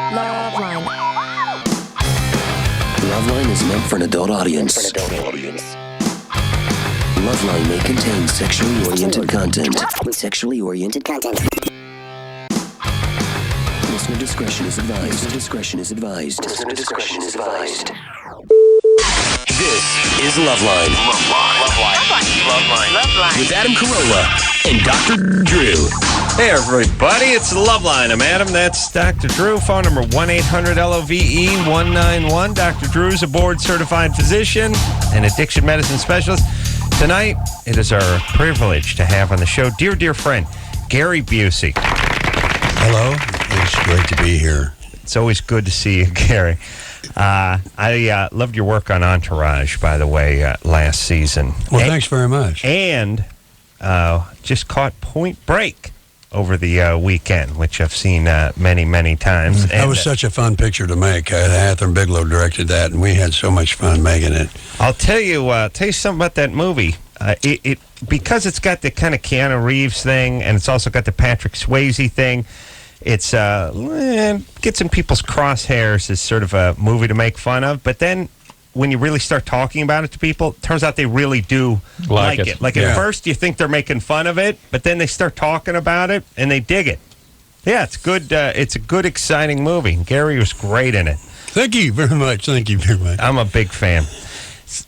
LoveLine. LoveLine is meant for an adult audience. LoveLine may contain sexually oriented content. Listener discretion is advised. This is LoveLine. LoveLine. With Adam Carolla and Dr. Drew. Hey, everybody. It's LoveLine. I'm Adam. That's Dr. Drew. Phone number 1-800-LOVE-191. Dr. Drew's a board-certified physician and addiction medicine specialist. Tonight, it is our privilege to have on the show dear friend, Gary Busey. Hello. It's great to be here. It's always good to see you, Gary. I loved your work on Entourage, by the way, last season. Well, thanks very much. And just caught Point Break over the weekend, which I've seen many times. That was such a fun picture to make. Catherine Bigelow directed that, and we had so much fun making it. I'll tell you something about that movie. It because it's got the kind of Keanu Reeves thing, and it's also got the Patrick Swayze thing. It's gets in people's crosshairs as sort of a movie to make fun of, but then when you really start talking about it to people, it turns out they really do like it. Like at first you think they're making fun of it, but then they start talking about it and they dig it. Yeah, it's good. It's a good, exciting movie. Gary was great in it. Thank you very much. I'm a big fan.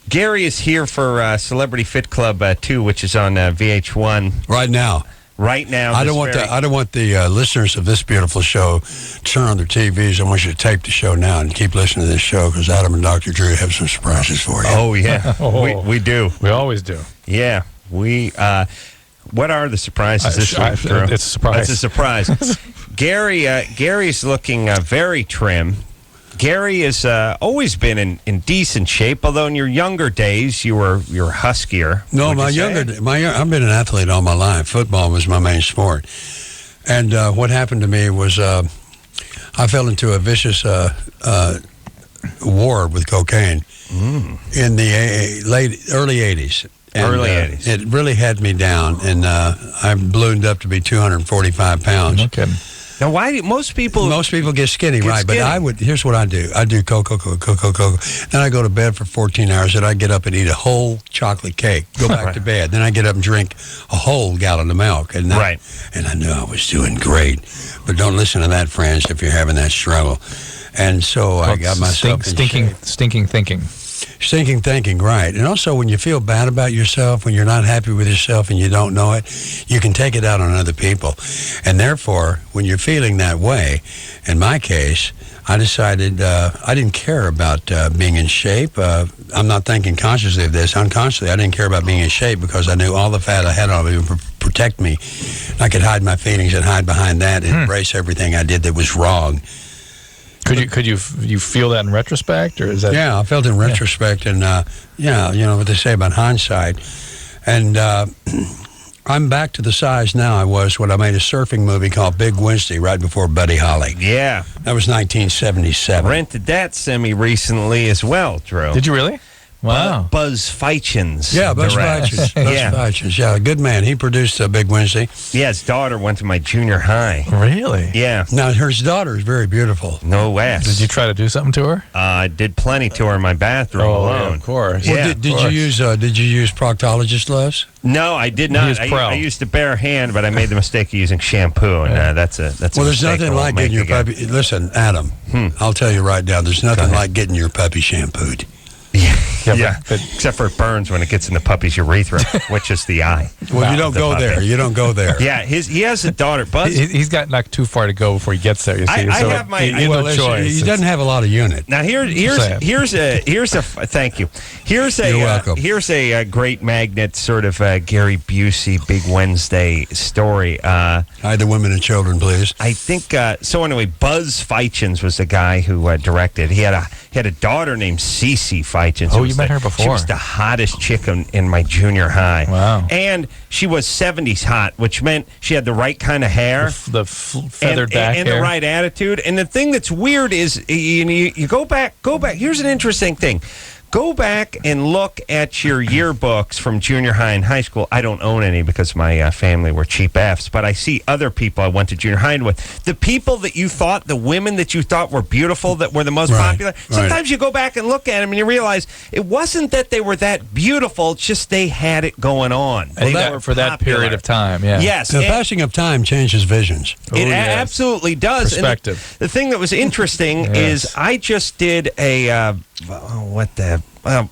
Gary is here for Celebrity Fit Club 2, which is on VH1 right now. I don't want the listeners of this beautiful show to turn on their TVs. I want you to tape the show now and keep listening to this show because Adam and Dr. Drew have some surprises for you. Oh yeah, we do. We always do. Yeah, we. What are the surprises this week, Drew? It's a surprise. It's a surprise. Gary's looking very trim. Gary has always been in decent shape, although in your younger days you were huskier. No, I've been an athlete all my life. Football was my main sport. And what happened to me was I fell into a vicious war with cocaine in the early 80s. And, 80s. It really had me down, and I ballooned up to be 245 pounds. Okay. Now, why do most people get skinny, right? But here's what I do. I do cocoa. Then I go to bed for 14 hours, and I get up and eat a whole chocolate cake, go back to bed. Then I get up and drink a whole gallon of milk. And I knew I was doing great. But don't listen to that, friends, if you're having that struggle. And so I got myself stinking thinking. Stinking thinking, right. And also when you feel bad about yourself, when you're not happy with yourself and you don't know it, you can take it out on other people. And therefore, when you're feeling that way, in my case, I decided I didn't care about being in shape. I'm not thinking consciously of this. Unconsciously, I didn't care about being in shape because I knew all the fat I had on me would protect me. I could hide my feelings and hide behind that and embrace everything I did that was wrong. Could you feel that in retrospect, or is that? Yeah, I felt it in retrospect, and you know what they say about hindsight. And I'm back to the size now I was when I made a surfing movie called Big Wednesday right before Buddy Holly. Yeah, that was 1977. Rented that semi recently as well, Drew. Did you really? Wow. Buzz Feichens. Yeah, Buzz Feichens. Yeah, a good man. He produced Big Wednesday. Yeah, his daughter went to my junior high. Really? Yeah. Now, her daughter is very beautiful. No ass. Did you try to do something to her? I did plenty to her in my bathroom alone. Yeah, of course. Well, yeah, did you use proctologist gloves? No, I did not. I used a bare hand, but I made the mistake of using shampoo, and that's a well, there's nothing like getting your puppy. Listen, Adam, I'll tell you right now, there's nothing like getting your puppy shampooed. Yeah, except for it burns when it gets in the puppy's urethra, which is the eye. Well, you don't go there. You don't go there. Yeah, he has a daughter, Buzz. He's got not too far to go before he gets there. You see, I have my choice. He doesn't have a lot of unit. Now here's a thank you. You're welcome. Here's a great magnet sort of Gary Busey Big Wednesday story. Hide the women and children, please. I think so. Anyway, Buzz Feichens was the guy who directed. He had a daughter named Cece Feichens. Oh, you met her before. She was the hottest chick in my junior high. Wow. And she was 70s hot, which meant she had the right kind of hair. The feathered back and hair. the right attitude. And the thing that's weird is, you go back. Here's an interesting thing. Go back and look at your yearbooks from junior high and high school. I don't own any because my family were cheap Fs, but I see other people I went to junior high with. The people that you thought, the women that you thought were beautiful, that were the most popular, sometimes you go back and look at them and you realize it wasn't that they were that beautiful, it's just they had it going on. They were for that period of time, yeah. Yes. The passing of time changes visions. It absolutely does. Perspective. And the thing that was interesting is I just did a...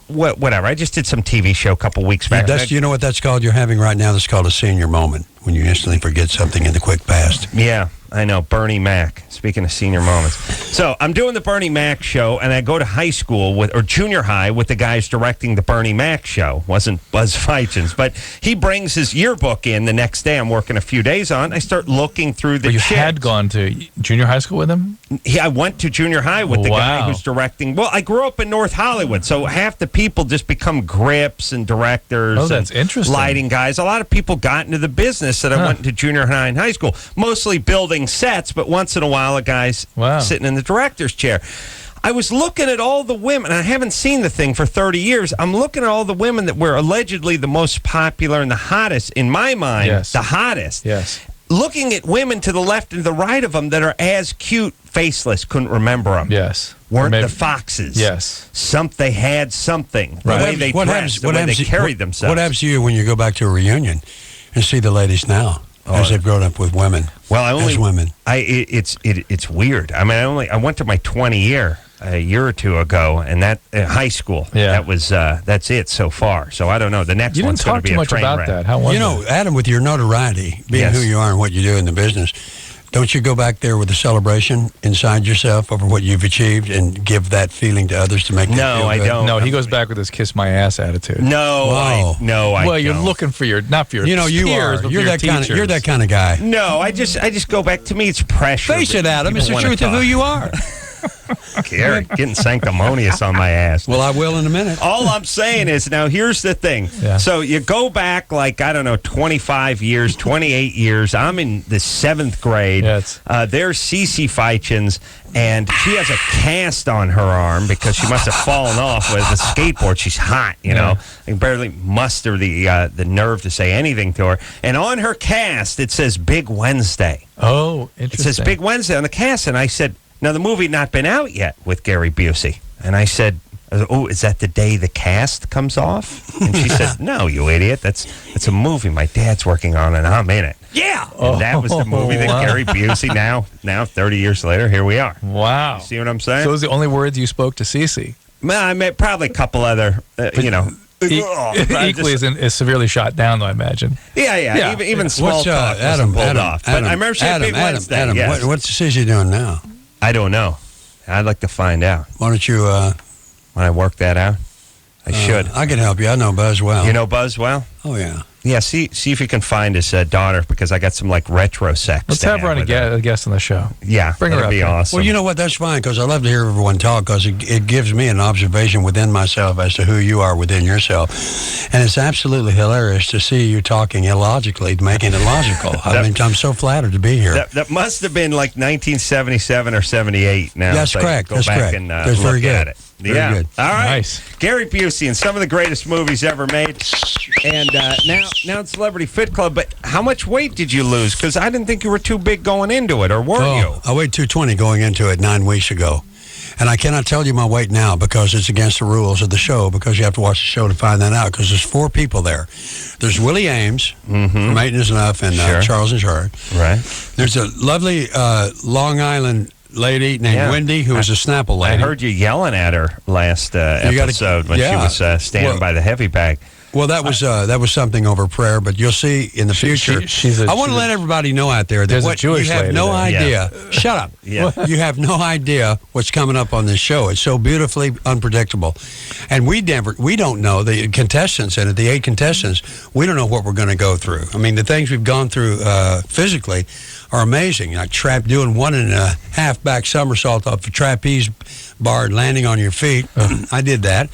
whatever. I just did some TV show a couple weeks back. You know what that's called? You're having right now. That's called a senior moment when you instantly forget something in the quick past. Yeah, I know. Bernie Mac. Speaking of senior moments. So I'm doing the Bernie Mac show, and I go to high school or junior high with the guys directing the Bernie Mac show. Wasn't Buzz Feichens, but he brings his yearbook in the next day. I'm working a few days on. I start looking through the You chicks. had gone to junior high school with him? Yeah, I went to junior high with the guy who's directing. Well, I grew up in North Hollywood, so half the people just become grips and directors. Oh, that's interesting. Lighting guys. A lot of people got into the business that I went to junior high and high school. Mostly building sets, but once in a while, a guy's sitting in the director's chair. I was looking at all the women. I haven't seen the thing for 30 years. I'm looking at all the women that were allegedly the most popular and the hottest, in my mind, the hottest. Yes. Looking at women to the left and the right of them that are as cute, faceless, couldn't remember them. Yes. Weren't the foxes. Yes. They had something. The way they dressed, the way they carried themselves. What happens to you when you go back to a reunion and see the ladies now as they've grown up with women? Well, as women. It's weird. I mean, I went to my 20 year a year or two ago, and that high school. Yeah. That was that's it so far. So I don't know. The next one's going to be a train wreck. You didn't talk too much about that. How was it? Adam, with your notoriety, being who you are and what you do in the business, don't you go back there with a celebration inside yourself over what you've achieved and give that feeling to others to make them feel good? I don't. No, he goes back with his kiss my ass attitude. I Well, you're looking for not for your you peers, are. but You're for your that kind of. teachers. You're that kind of guy. No, I just go back. To me, it's pressure. Face it, Adam. It's the truth of who you are. Gary, getting sanctimonious on my ass. Well, I will in a minute. All I'm saying is, now here's the thing. Yeah. So you go back, 25 years, 28 years. I'm in the 7th grade. Yes. There's Cece Feichens, and she has a cast on her arm because she must have fallen off with the skateboard. She's hot, you know. I can barely muster the nerve to say anything to her. And on her cast, it says Big Wednesday. Oh, It interesting. says Big Wednesday on the cast, and I said, now the movie not been out yet with Gary Busey. And I said, oh, is that the day the cast comes off? And she said, no, you idiot. That's a movie my dad's working on, and I'm in it. Yeah. And that was the movie that Gary Busey, now 30 years later, here we are. Wow. See what I'm saying? So those are the only words you spoke to Cece? Well, I mean, probably a couple other, Equally as severely shot down, though, I imagine. Yeah. Even small talk wasn't pulled off. But I remember she had Big Wednesday. Adam, yes. what's Cece doing now? I don't know. I'd like to find out. Why don't you... when I work that out, I should. I can help you. I know Buzz well. You know Buzz well? Oh, yeah. Yeah, see if you can find his daughter, because I got some retro sex. Let's have her on a guest on the show. Yeah, bring her up. That'd be awesome. Well, you know what? That's fine, because I love to hear everyone talk, because it gives me an observation within myself as to who you are within yourself. And it's absolutely hilarious to see you talking illogically, making it logical. I'm so flattered to be here. That must have been 1977 or 78 now. That's correct. Go back and That's look very good. at it. Very yeah. good. All right. Nice. Gary Busey and some of the greatest movies ever made. And now it's Celebrity Fit Club. But how much weight did you lose? Because I didn't think you were too big going into it, or were you? I weighed 220 going into it 9 weeks ago. And I cannot tell you my weight now because it's against the rules of the show, because you have to watch the show to find that out, because there's 4 people there. There's Willie Ames from 8 is Enough and Charles in Charge. Right. There's a lovely Long Island lady named Wendy, who is a Snapple lady. I heard you yelling at her last episode when she was standing by the heavy bag. Well, that was something over prayer, but you'll see in the future. I want to let everybody know out there that you have no idea. Yeah. Shut up. Yeah. You have no idea what's coming up on this show. It's so beautifully unpredictable, and we don't know the contestants in it. The 8 contestants, we don't know what we're going to go through. I mean, the things we've gone through physically are amazing. Like doing 1.5 back somersault off a trapeze bar and landing on your feet. I did that.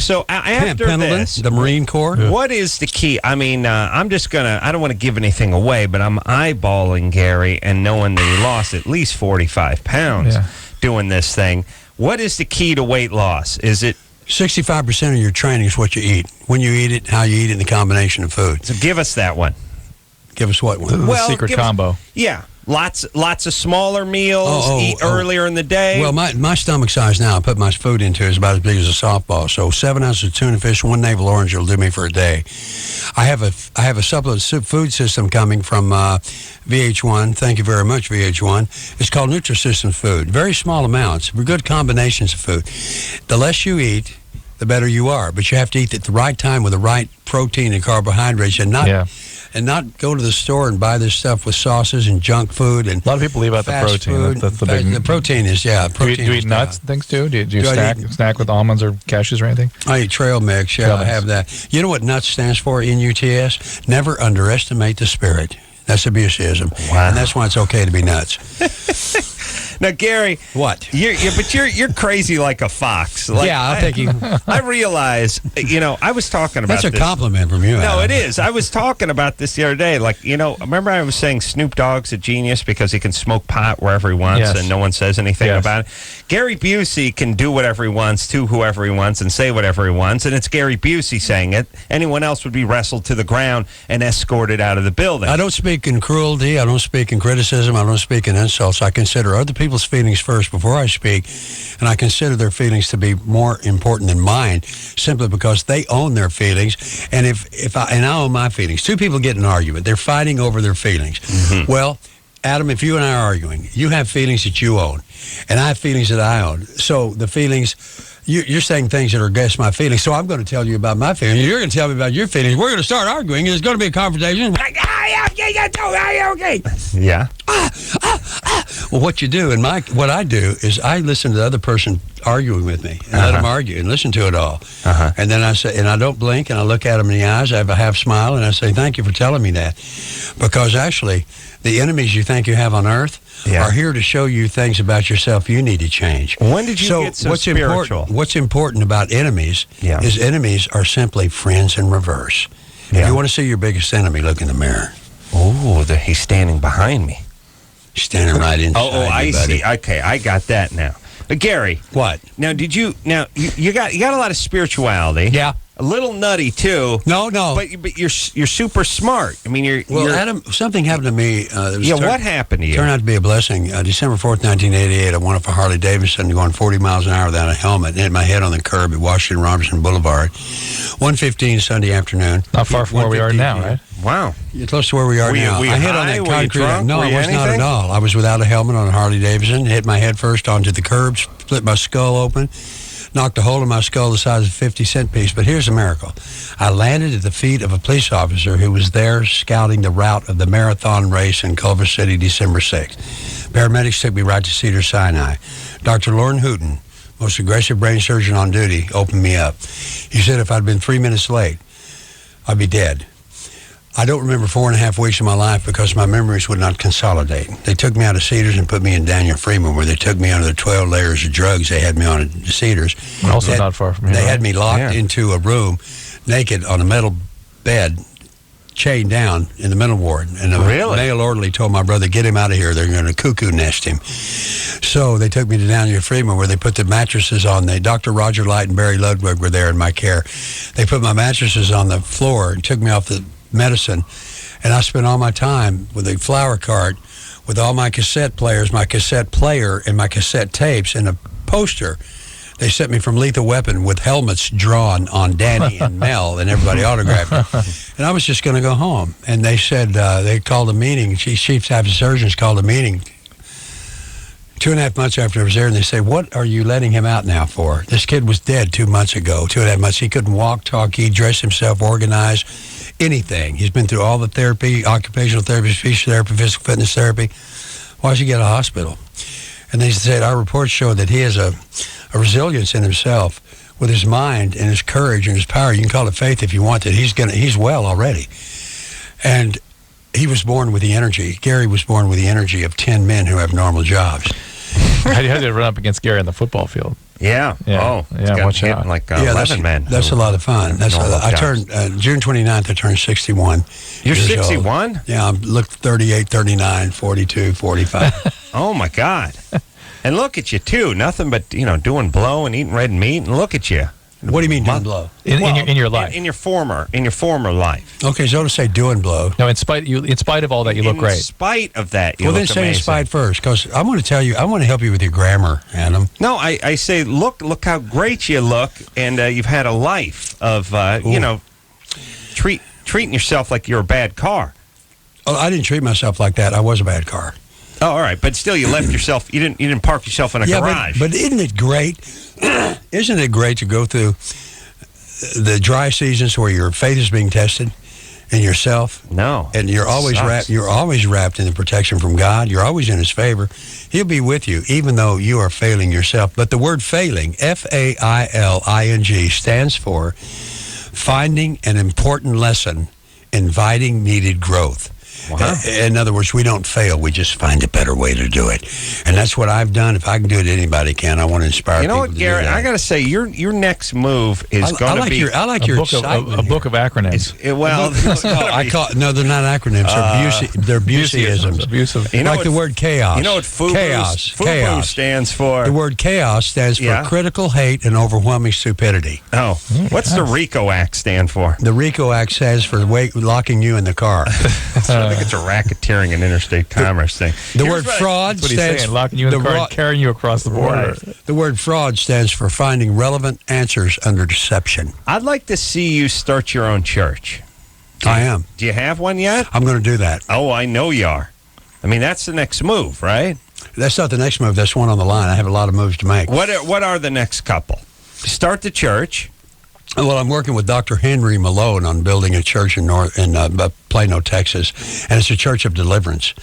So after Pendleton, this, the Marine Corps. What is the key? I mean, I'm just gonna. I don't want to give anything away, but I'm eyeballing Gary and knowing that he lost at least 45 pounds doing this thing. What is the key to weight loss? Is it 65% of your training is what you eat. When you eat it, how you eat it, and the combination of food. So give us that one. Give us what one? The secret combo. Yeah. Lots of smaller meals, eat earlier in the day. Well, my stomach size now, I put my food into is about as big as a softball. So 7 ounces of tuna fish, 1 navel orange will do me for a day. I have a supplement food system coming from VH1. Thank you very much, VH1. It's called Nutrisystem Food. Very small amounts, good combinations of food. The less you eat, the better you are. But you have to eat at the right time with the right protein and carbohydrates, and not go to the store and buy this stuff with sauces and junk food. And a lot of people leave out the protein. Food. That's the big. The protein is Do you eat nuts and things too? Do you snack with almonds or cashews or anything? I eat trail mix. Yeah, I have that. You know what nuts stands for? NUTS. Never underestimate the spirit. That's a Buseyism. Wow. And that's why it's okay to be nuts. Now, Gary, what? You're crazy like a fox. Like, yeah, I'll take you. I realize, I was talking about That's a compliment from you. No, Adam. it is. I was talking about this the other day. Like, remember I was saying Snoop Dogg's a genius because he can smoke pot wherever he wants and no one says anything about it. Gary Busey can do whatever he wants to whoever he wants and say whatever he wants, and it's Gary Busey saying it. Anyone else would be wrestled to the ground and escorted out of the building. I don't speak in cruelty. I don't speak in criticism. I don't speak in insults. I consider other people's feelings first before I speak, and I consider their feelings to be more important than mine, simply because they own their feelings. And if I own my feelings, two people get in an argument, they're fighting over their feelings. Mm-hmm. Well, Adam, if you and I are arguing, you have feelings that you own, and I have feelings that I own. So the feelings, you're saying things that are against my feelings, so I'm going to tell you about my feelings. You're going to tell me about your feelings. We're going to start arguing, and there's going to be a confrontation. Yeah. Well, what you do, and what I do is I listen to the other person arguing with me, and let them argue, and listen to it all. And then I say, and I don't blink, and I look at them in the eyes, I have a half smile, and I say, thank you for telling me that. Because actually, the enemies you think you have on earth are here to show you things about yourself you need to change. When did you get so spiritual? What's important about enemies is enemies are simply friends in reverse. If you want to see your biggest enemy, look in the mirror. Oh, he's standing behind me. He's standing right inside I buddy. see. Okay, I got that now. But Gary, what? Now, you got a lot of spirituality. Yeah. A little nutty too. No. But you're super smart. I mean, you're Adam, something happened to me. What happened to you? Turned out to be a blessing. December 4th, 1988, I went off a Harley Davidson going 40 miles an hour without a helmet and hit my head on the curb at Washington Robinson Boulevard. 1:15 Sunday afternoon. Not far from where we are now, right? Wow. You're close to where we are now. I hit on that concrete. No, I was not at all. I was without a helmet on a Harley Davidson. Hit my head first onto the curb, split my skull open. Knocked a hole in my skull the size of a 50-cent piece. But here's a miracle. I landed at the feet of a police officer who was there scouting the route of the marathon race in Culver City, December 6th. Paramedics took me right to Cedars-Sinai. Dr. Lauren Hooten, most aggressive brain surgeon on duty, opened me up. He said if I'd been 3 minutes late, I'd be dead. I don't remember 4.5 weeks of my life because my memories would not consolidate. They took me out of Cedars and put me in Daniel Freeman, where they took me under the 12 layers of drugs they had me on at Cedars. Also not far from here. They had me locked into a room, naked, on a metal bed, chained down in the mental ward. And the male orderly told my brother, get him out of here. They're going to cuckoo nest him. So they took me to Daniel Freeman, where they put the mattresses on. Dr. Roger Light and Barry Ludwig were there in my care. They put my mattresses on the floor and took me off the medicine, and I spent all my time with a flower cart with all my cassette players, my cassette player, and my cassette tapes, and a poster. They sent me from Lethal Weapon with helmets drawn on Danny and Mel, and everybody autographed it. And I was just going to go home. And they said, they called a meeting, Chief Staff of Surgeons called a meeting 2.5 months after I was there, and they say, what are you letting him out now for? This kid was dead 2 months ago, 2.5 months. He couldn't walk, talk, eat, dress himself, organize, anything. He's been through all the therapy, occupational therapy, speech therapy, physical fitness therapy. Why should he get a hospital? And they said, our reports show that he has a resilience in himself with his mind and his courage and his power. You can call it faith if you want it. He's well already. And he was born with the energy. Gary was born with the energy of 10 men who have normal jobs. How did you run up against Gary on the football field? Yeah. Oh, yeah. Watch out. Like 11 men. That's a lot of fun. I turned June 29th. I turned 61. You're 61? Yeah, I look 38, 39, 42, 45. Oh my God! And look at you too. Nothing but doing blow and eating red meat. And look at you. What do you mean do and blow? In your life. In your former life. Okay, so to say do and blow. No, in spite of all that, you look great. In spite of that, you well, look then say amazing. in spite first, because I want to tell you, I want to help you with your grammar, Adam. No, I say, look how great you look, and you've had a life of, treating yourself like you're a bad car. Oh, I didn't treat myself like that. I was a bad car. Oh, all right, but still, you left yourself. You didn't park yourself in a garage. But isn't it great? Isn't it great to go through the dry seasons where your faith is being tested in yourself? No, and you're always wrapped. You're always wrapped in the protection from God. You're always in His favor. He'll be with you, even though you are failing yourself. But the word failing, F-A-I-L-I-N-G, stands for finding an important lesson, inviting needed growth. Wow. In other words, we don't fail. We just find a better way to do it. And that's what I've done. If I can do it, anybody can. I want to inspire people. You know what, Garrett? I got to say, your next move is going to be... I like your excitement. A book of acronyms. No, they're not acronyms. They're Buseyisms. Abusive. You know like the word chaos. You know what FUBU stands for? The word chaos stands for critical hate and overwhelming stupidity. Oh. What's the RICO Act stand for? The RICO Act stands for locking you in the car. I think it's a racketeering and interstate commerce thing. The word fraud stands for locking you in the car and carrying you across the border. Right. The word fraud stands for finding relevant answers under deception. I'd like to see you start your own church. I am. Do you have one yet? I'm going to do that. Oh, I know you are. I mean, that's the next move, right? That's not the next move. That's one on the line. I have a lot of moves to make. What are the next couple? Start the church. Well, I'm working with Dr. Henry Malone on building a church in Plano, Texas, and it's a church of deliverance,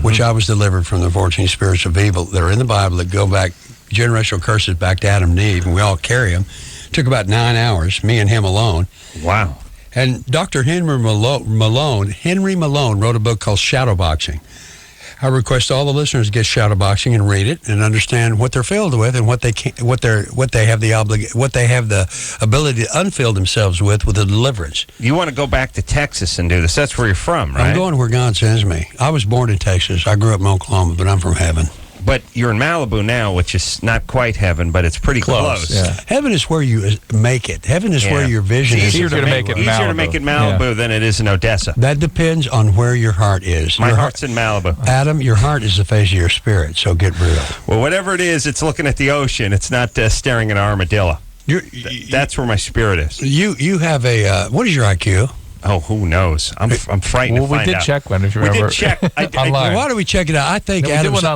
which I was delivered from the 14 spirits of evil that are in the Bible that go back, generational curses back to Adam and Eve, and we all carry them. It took about 9 hours, me and him alone. Wow. And Dr. Henry Malone wrote a book called Shadowboxing. I request all the listeners get Shadowboxing and read it and understand what they're filled with and what they have the ability to unfill themselves with the deliverance. You want to go back to Texas and do this? That's where you're from, right? I'm going where God sends me. I was born in Texas. I grew up in Oklahoma, but I'm from heaven. But you're in Malibu now, which is not quite heaven, but it's pretty close. Yeah. Heaven is where you make it. Heaven is where your vision is. Easier to make it in Malibu than it is in Odessa. That depends on where your heart is. My heart's in Malibu. Adam, your heart is the face of your spirit, so get real. Well, whatever it is, it's looking at the ocean. It's not staring at an armadillo. That's where my spirit is. You have a, what is your IQ? Oh, who knows? I'm frightened to find out. Well, we did check one, if you We remember. did check. Online. Why don't we check it out? I think No,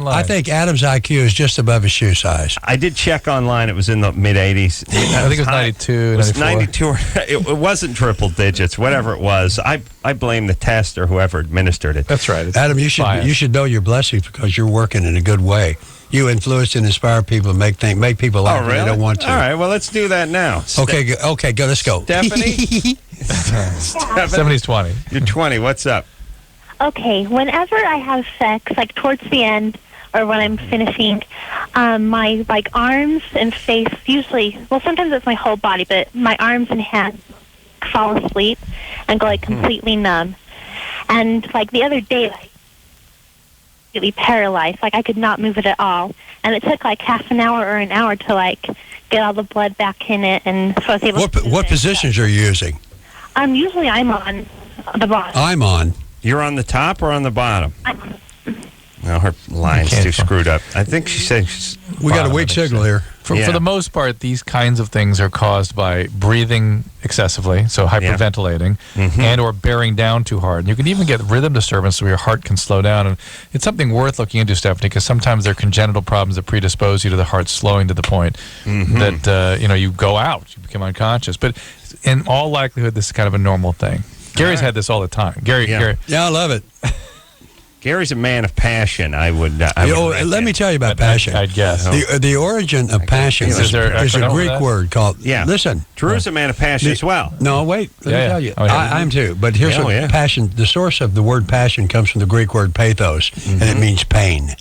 I think Adam's IQ is just above his shoe size. I did check online. It was in the mid-80s. I think it was 92, It was 94. 92. It wasn't triple digits, whatever it was. I blame the test or whoever administered it. That's right. Adam, you should know your blessings because you're working in a good way. You influence and inspire people and make people laugh when they don't want to. All right, well, let's do that now. Okay, go. Let's go. Stephanie? 70's 20. You're 20. What's up? Okay, whenever I have sex, like towards the end or when I'm finishing, my arms and face usually, well, sometimes it's my whole body, but my arms and hands fall asleep and go completely numb. And the other day, completely paralyzed, I could not move it at all. And it took half an hour or an hour to get all the blood back in it, and so I was able to what positions are you using? Usually I'm on the bottom. I'm on. You're on the top or on the bottom? No, her line's Okay, too fine. screwed up. I think she said she's We got a bottom, weak I think signal so. here. For Yeah. the most part, these kinds of things are caused by breathing excessively, so hyperventilating, and or bearing down too hard. And you can even get rhythm disturbance where your heart can slow down. And it's something worth looking into, Stephanie, because sometimes there are congenital problems that predispose you to the heart slowing to the point that you go out, you become unconscious. But in all likelihood, this is kind of a normal thing. Gary's had this all the time. Gary, Yeah, I love it. Gary's a man of passion. Let me tell you about passion. I'd guess. The origin of passion Is there is a acronym for Greek that? word called. Yeah. Listen. Drew's a man of passion as well. No, wait. Let me Yeah, tell you. yeah. Oh, yeah. I'm too. But here's Oh, what yeah. passion. The source of the word passion comes from the Greek word pathos, and it means pain.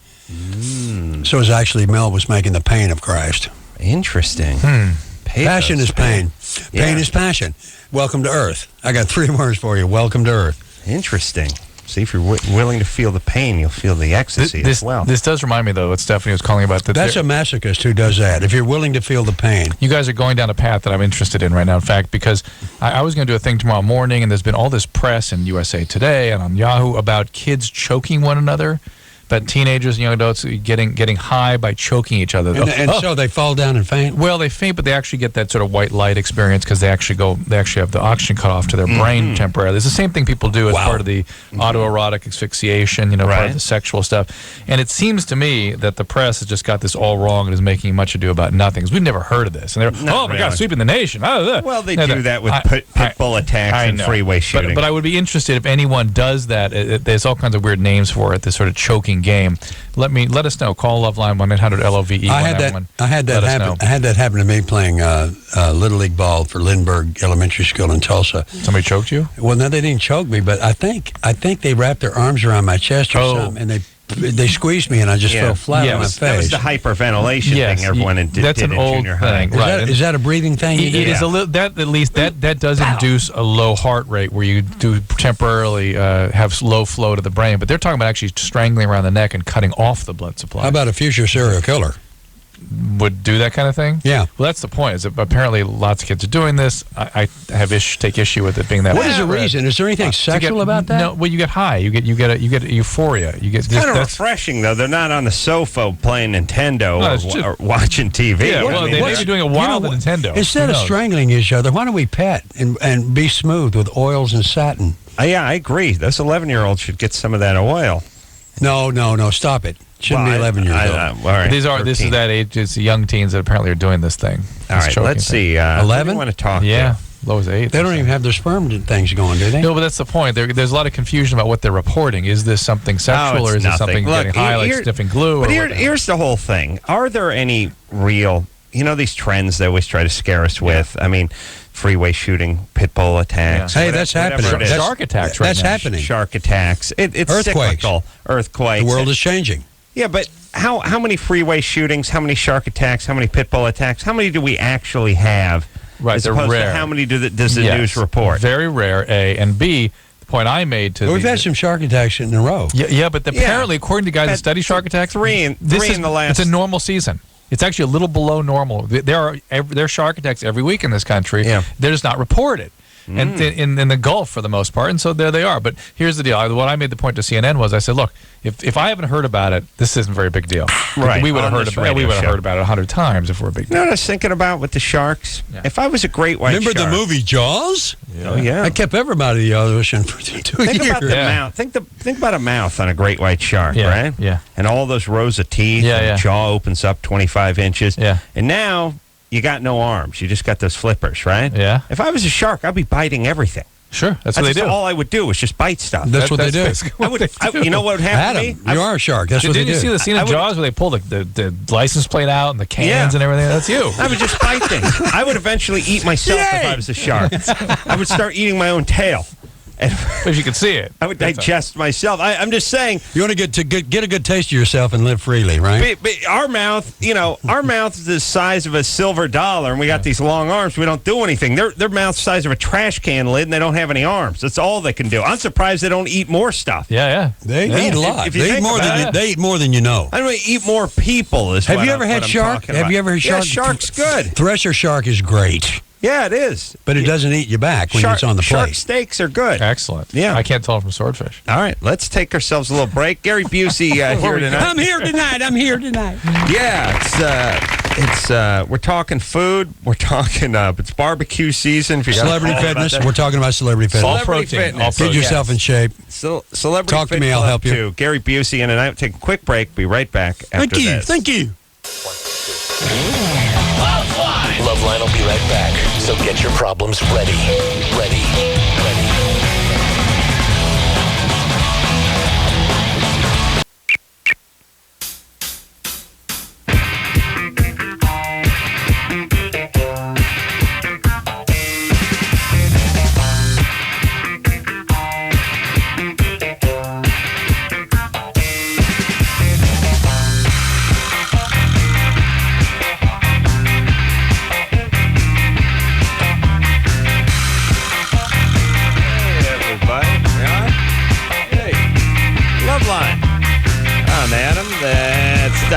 So it's actually Mel was making the pain of Christ. Interesting. Pathos. Passion is pain. Pain Yeah. is passion. Welcome to Earth. I got 3 words for you. Welcome to Earth. Interesting. See, if you're willing to feel the pain, you'll feel the ecstasy as well. This does remind me, though, what Stephanie was calling about. That's a masochist who does that. If you're willing to feel the pain. You guys are going down a path that I'm interested in right now. In fact, because I was going to do a thing tomorrow morning, and there's been all this press in USA Today and on Yahoo about kids choking one another. But teenagers and young adults getting high by choking each other. And so they fall down and faint? Well, they faint, but they actually get that sort of white light experience because they actually have the oxygen cut off to their brain temporarily. It's the same thing people do as part of the autoerotic asphyxiation, part of the sexual stuff. And it seems to me that the press has just got this all wrong and is making much ado about nothing. Because we've never heard of this. And they're, my God, sweeping the nation. Well, they do that with pit bull attacks and freeway shooting. But I would be interested if anyone does that. There's all kinds of weird names for it, this sort of choking game. Let us know. Call LoveLine 1-800-LOVE. I had that happen to me playing Little League ball for Lindbergh Elementary School in Tulsa. Somebody choked you? Well, no, they didn't choke me, but I think they wrapped their arms around my chest or something, and they squeezed me, and I just fell flat on my face. That was the hyperventilation thing everyone did that's in an old junior high. thing. Right. Is that a breathing thing? It is a little. That does induce a low heart rate where you do temporarily have low flow to the brain. But they're talking about actually strangling around the neck and cutting off the blood supply. How about a future serial killer? Would do that kind of thing? Yeah. Well, that's the point. Is that apparently lots of kids are doing this. I take issue with it being that. What is the reason? Is there anything sexual about that? No. Well, you get high. You get euphoria. It's kind of refreshing though. They're not on the sofa playing Nintendo or watching TV. Yeah. Well, they may be doing a while the Nintendo. Instead of strangling each other, why don't we pet and be smooth with oils and satin? Yeah, I agree. Those 11-year-olds should get some of that oil. No, stop it. Shouldn't be 11 years old. All right, this is that age. It's young teens that apparently are doing this thing. All right, let's see. 11? I want to talk. Yeah, low as 8. They don't even have their sperm things going, do they? No, but that's the point. There's a lot of confusion about what they're reporting. Is this something sexual or is it something getting high like sniffing glue? But here's the whole thing. Are there any real, these trends they always try to scare us with? I mean, freeway shooting, pit bull attacks. Hey, that's happening. Shark attacks right That's now. happening. Shark attacks. It's Earthquakes. cyclical. Earthquakes. The world is changing. Yeah, but how many freeway shootings, how many shark attacks, how many pit bull attacks, how many do we actually have? Right, as they're opposed rare. To how many does the news report? Very rare, A. And B, the point I made to we've had some shark attacks in a row. Yeah, but apparently, according to guys that study shark attacks, three in the last... It's a normal season. It's actually a little below normal. There are shark attacks every week in this country. Yeah. They're just not reported. And in the Gulf for the most part, and so there they are. But here's the deal. What I made the point to CNN was I said, look, if I haven't heard about it, this isn't a very big deal. Right. We would have heard about it. We would have heard about it 100 times if we're a big deal. You know what I was thinking about with the sharks? Yeah. If I was a great white Remember shark... the movie Jaws? Yeah. Oh, yeah. I kept everybody in the ocean for 2 years. Think about the mouth. Think about a mouth on a great white shark, right? Yeah. And all those rows of teeth. Yeah, and the jaw opens up 25 inches. Yeah. And now you got no arms. You just got those flippers, right? Yeah. If I was a shark, I'd be biting everything. Sure, that's what they do. All I would do is just bite stuff. That's what they do. You know what would happen to me? You are a shark. That's what they do. Didn't you see the scene of Jaws where they pull the license plate out and the cans and everything? That's you. I would just bite things. I would eventually eat myself if I was a shark. I would start eating my own tail. If you could see it. I would digest myself. I'm just saying. You want to get a good taste of yourself and live freely, right? But our mouth, our mouth is the size of a silver dollar, and we got these long arms. We don't do anything. Their mouth's the size of a trash can lid, and they don't have any arms. That's all they can do. I'm surprised they don't eat more stuff. Yeah. They eat a lot. They eat more than you know. I don't eat more people. Have you ever had shark? Have you ever had shark? Yeah, shark's good. Thresher shark is great. Yeah, it is. But it doesn't eat you back when it's on the plate. Shark steaks are good. Excellent. Yeah. I can't tell from swordfish. All right, let's take ourselves a little break. Gary Busey here tonight. I'm here tonight. Yeah, we're talking food. We're talking, it's barbecue season. If you Celebrity fitness. We're talking about celebrity fitness. All protein. Get yourself in shape. Celebrity Talk to me, I'll help you. Too. Gary Busey in tonight. Take a quick break. Be right back after this. Thank you. LoveLine will be right back. So get your problems ready.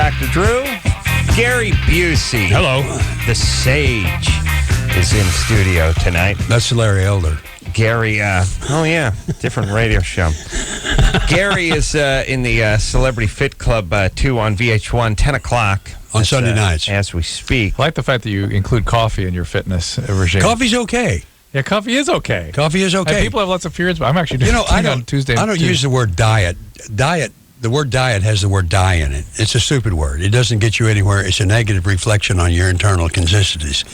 Dr. Drew. Gary Busey. Hello. The Sage is in studio tonight. That's Larry Elder. Gary, different radio show. Gary is in the Celebrity Fit Club 2 on VH1, 10 o'clock. On Sunday nights. As we speak. I like the fact that you include coffee in your fitness regime. Coffee's okay. Yeah, coffee is okay. Coffee is okay. And people have lots of fears, but I'm actually doing I on Tuesday. I don't use the word diet. The word diet has the word die in it. It's a stupid word. It doesn't get you anywhere. It's a negative reflection on your internal consistencies.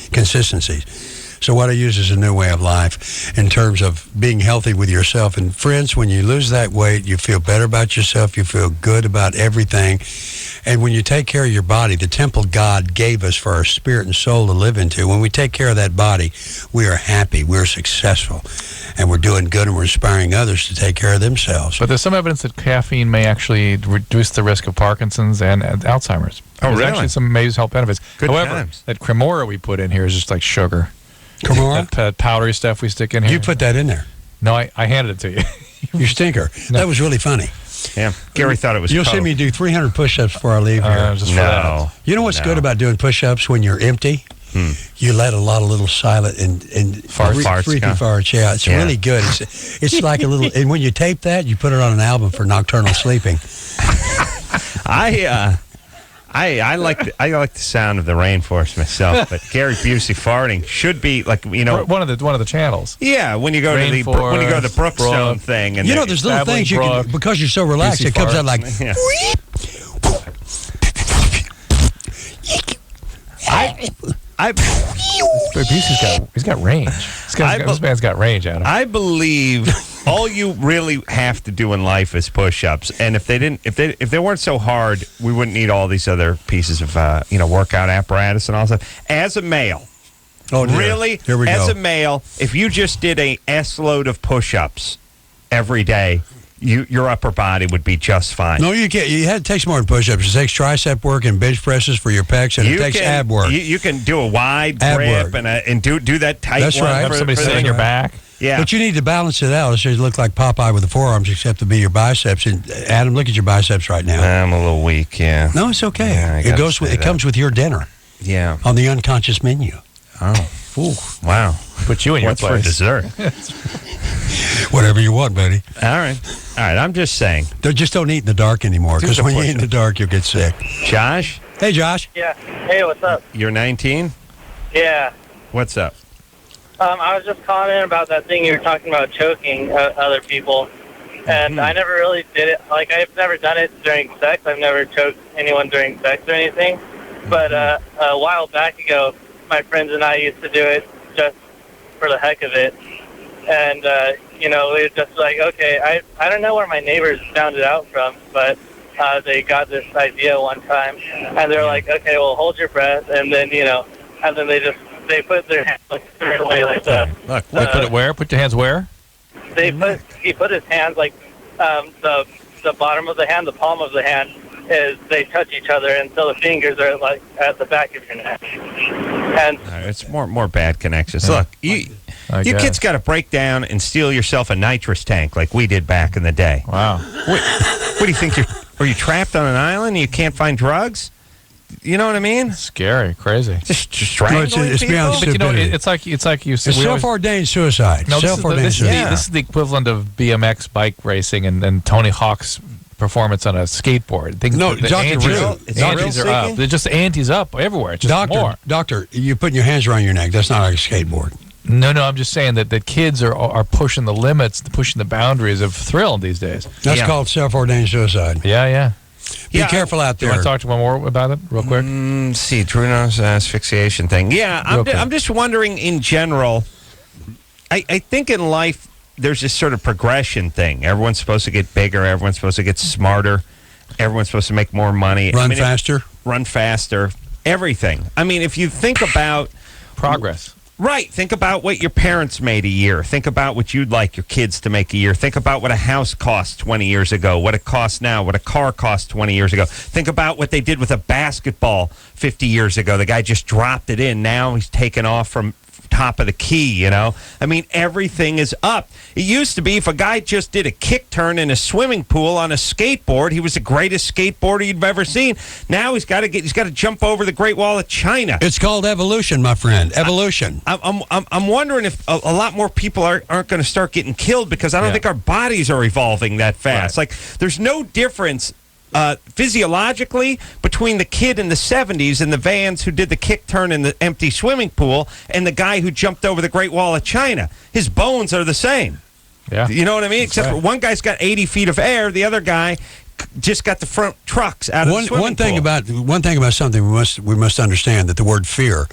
So what I use is a new way of life in terms of being healthy with yourself. And friends, when you lose that weight, you feel better about yourself. You feel good about everything. And when you take care of your body, the temple God gave us for our spirit and soul to live into, when we take care of that body, we are happy, we're successful, and we're doing good, and we're inspiring others to take care of themselves. But there's some evidence that caffeine may actually reduce the risk of Parkinson's and Alzheimer's. Oh, There's really? actually some major health benefits. Good However, times. that Cremora we put in here is just like sugar. Cremora? That powdery stuff we stick in here. You put that in there. No, I handed it to you. You stinker. That was really funny. Yeah, Gary thought it was You'll Coke. see me do 300 push-ups before I leave here. Just for that. You know what's good about doing push-ups when you're empty? You let a lot of little silent and Farts, freaky yeah. farts. Yeah, it's really good. It's like a little. And when you tape that, you put it on an album for nocturnal sleeping. I like the sound of the rainforest myself, but Gary Busey farting should be like One of the channels. Yeah, when you go to the Brookstone thing, and There's little things you can, because you're so relaxed, Busey it comes farts. out like. Yeah. He's got range. This man's got range, Adam. I believe all you really have to do in life is push-ups, and if they weren't so hard, we wouldn't need all these other pieces of workout apparatus and all that stuff. As a male, Oh, dear. really, Here we as go. a male, if you just did a S-load of push-ups every day, your upper body would be just fine. No, you can't. It takes more than push-ups. It takes tricep work and bench presses for your pecs, and it takes ab work. You can do a wide Ab grip work. and do that tight That's one. right. Have somebody sit on your back. Yeah. But you need to balance it out. So you look like Popeye with the forearms, except to be your biceps. And Adam, look at your biceps right now. I'm a little weak, yeah. No, it's okay. Yeah, I gotta say It comes with your dinner Yeah. on the unconscious menu. Oh. Ooh, wow. Put you in your What's place. for dessert? Whatever you want, buddy. All right. I'm just saying. Just don't eat in the dark anymore, because the when you eat in push-up. the dark, you'll get sick. Josh, Hey, Josh. Yeah. Hey, what's up? you're 19? Yeah. What's up? I was just calling in about that thing you were talking about, choking other people. And I never really did it. Like, I've never done it during sex. I've never choked anyone during sex or anything. But a while back ago, my friends and I used to do it just for the heck of it. And, we were just like, okay, I don't know where my neighbors found it out from, but they got this idea one time. And they're like, okay, well, hold your breath. And then, and then they put their hands like straight away like that. Look, Put it where? Put your hands where? He put his hands like the bottom of the hand, the palm of the hand is they touch each other until the fingers are like at the back of your neck. And it's more bad connections. Look, you kids got to break down and steal yourself a nitrous tank like we did back in the day. Wow. What do you think? Are you trapped on an island and you can't find drugs? You know what I mean? Scary, crazy. Just strangling it's people? beyond But stupidity. it's like you said. It's self-ordained suicide. No, Self-ordained suicide. this is the equivalent of BMX bike racing and Tony Hawk's performance on a skateboard. No, the Dr. antes, Drew, the antes are up. They're just the antes up everywhere. It's just more. Doctor, you're putting your hands around your neck. That's not like a skateboard. No, I'm just saying that kids are pushing the limits, pushing the boundaries of thrill these days. That's called self-ordained suicide. Yeah. Be careful out Do you there. want to talk to one more about it real quick? See, Bruno's asphyxiation thing. Yeah, I'm just wondering in general. I think in life there's this sort of progression thing. Everyone's supposed to get bigger. Everyone's supposed to get smarter. Everyone's supposed to make more money. Run faster. Run faster. Everything. I mean, if you think about Progress. Right. Think about what your parents made a year. Think about what you'd like your kids to make a year. Think about what a house cost 20 years ago, what it costs now, what a car cost 20 years ago. Think about what they did with a basketball 50 years ago. The guy just dropped it in. Now he's taken off from top of the key, you know? I mean, everything is up. It used to be if a guy just did a kick turn in a swimming pool on a skateboard, he was the greatest skateboarder you've ever seen. Now he's got to jump over the Great Wall of China. It's called evolution, my friend. Evolution. I'm wondering if a lot more people aren't going to start getting killed because I don't think our bodies are evolving that fast. Right. Like, there's no difference physiologically between the kid in the 70s in the vans who did the kick turn in the empty swimming pool and the guy who jumped over the Great Wall of China. His bones are the same. Yeah. You know what I mean? Except for one guy's got 80 feet of air, the other guy just got the front trucks out of the swimming pool. One thing about something we must understand, that the word fear,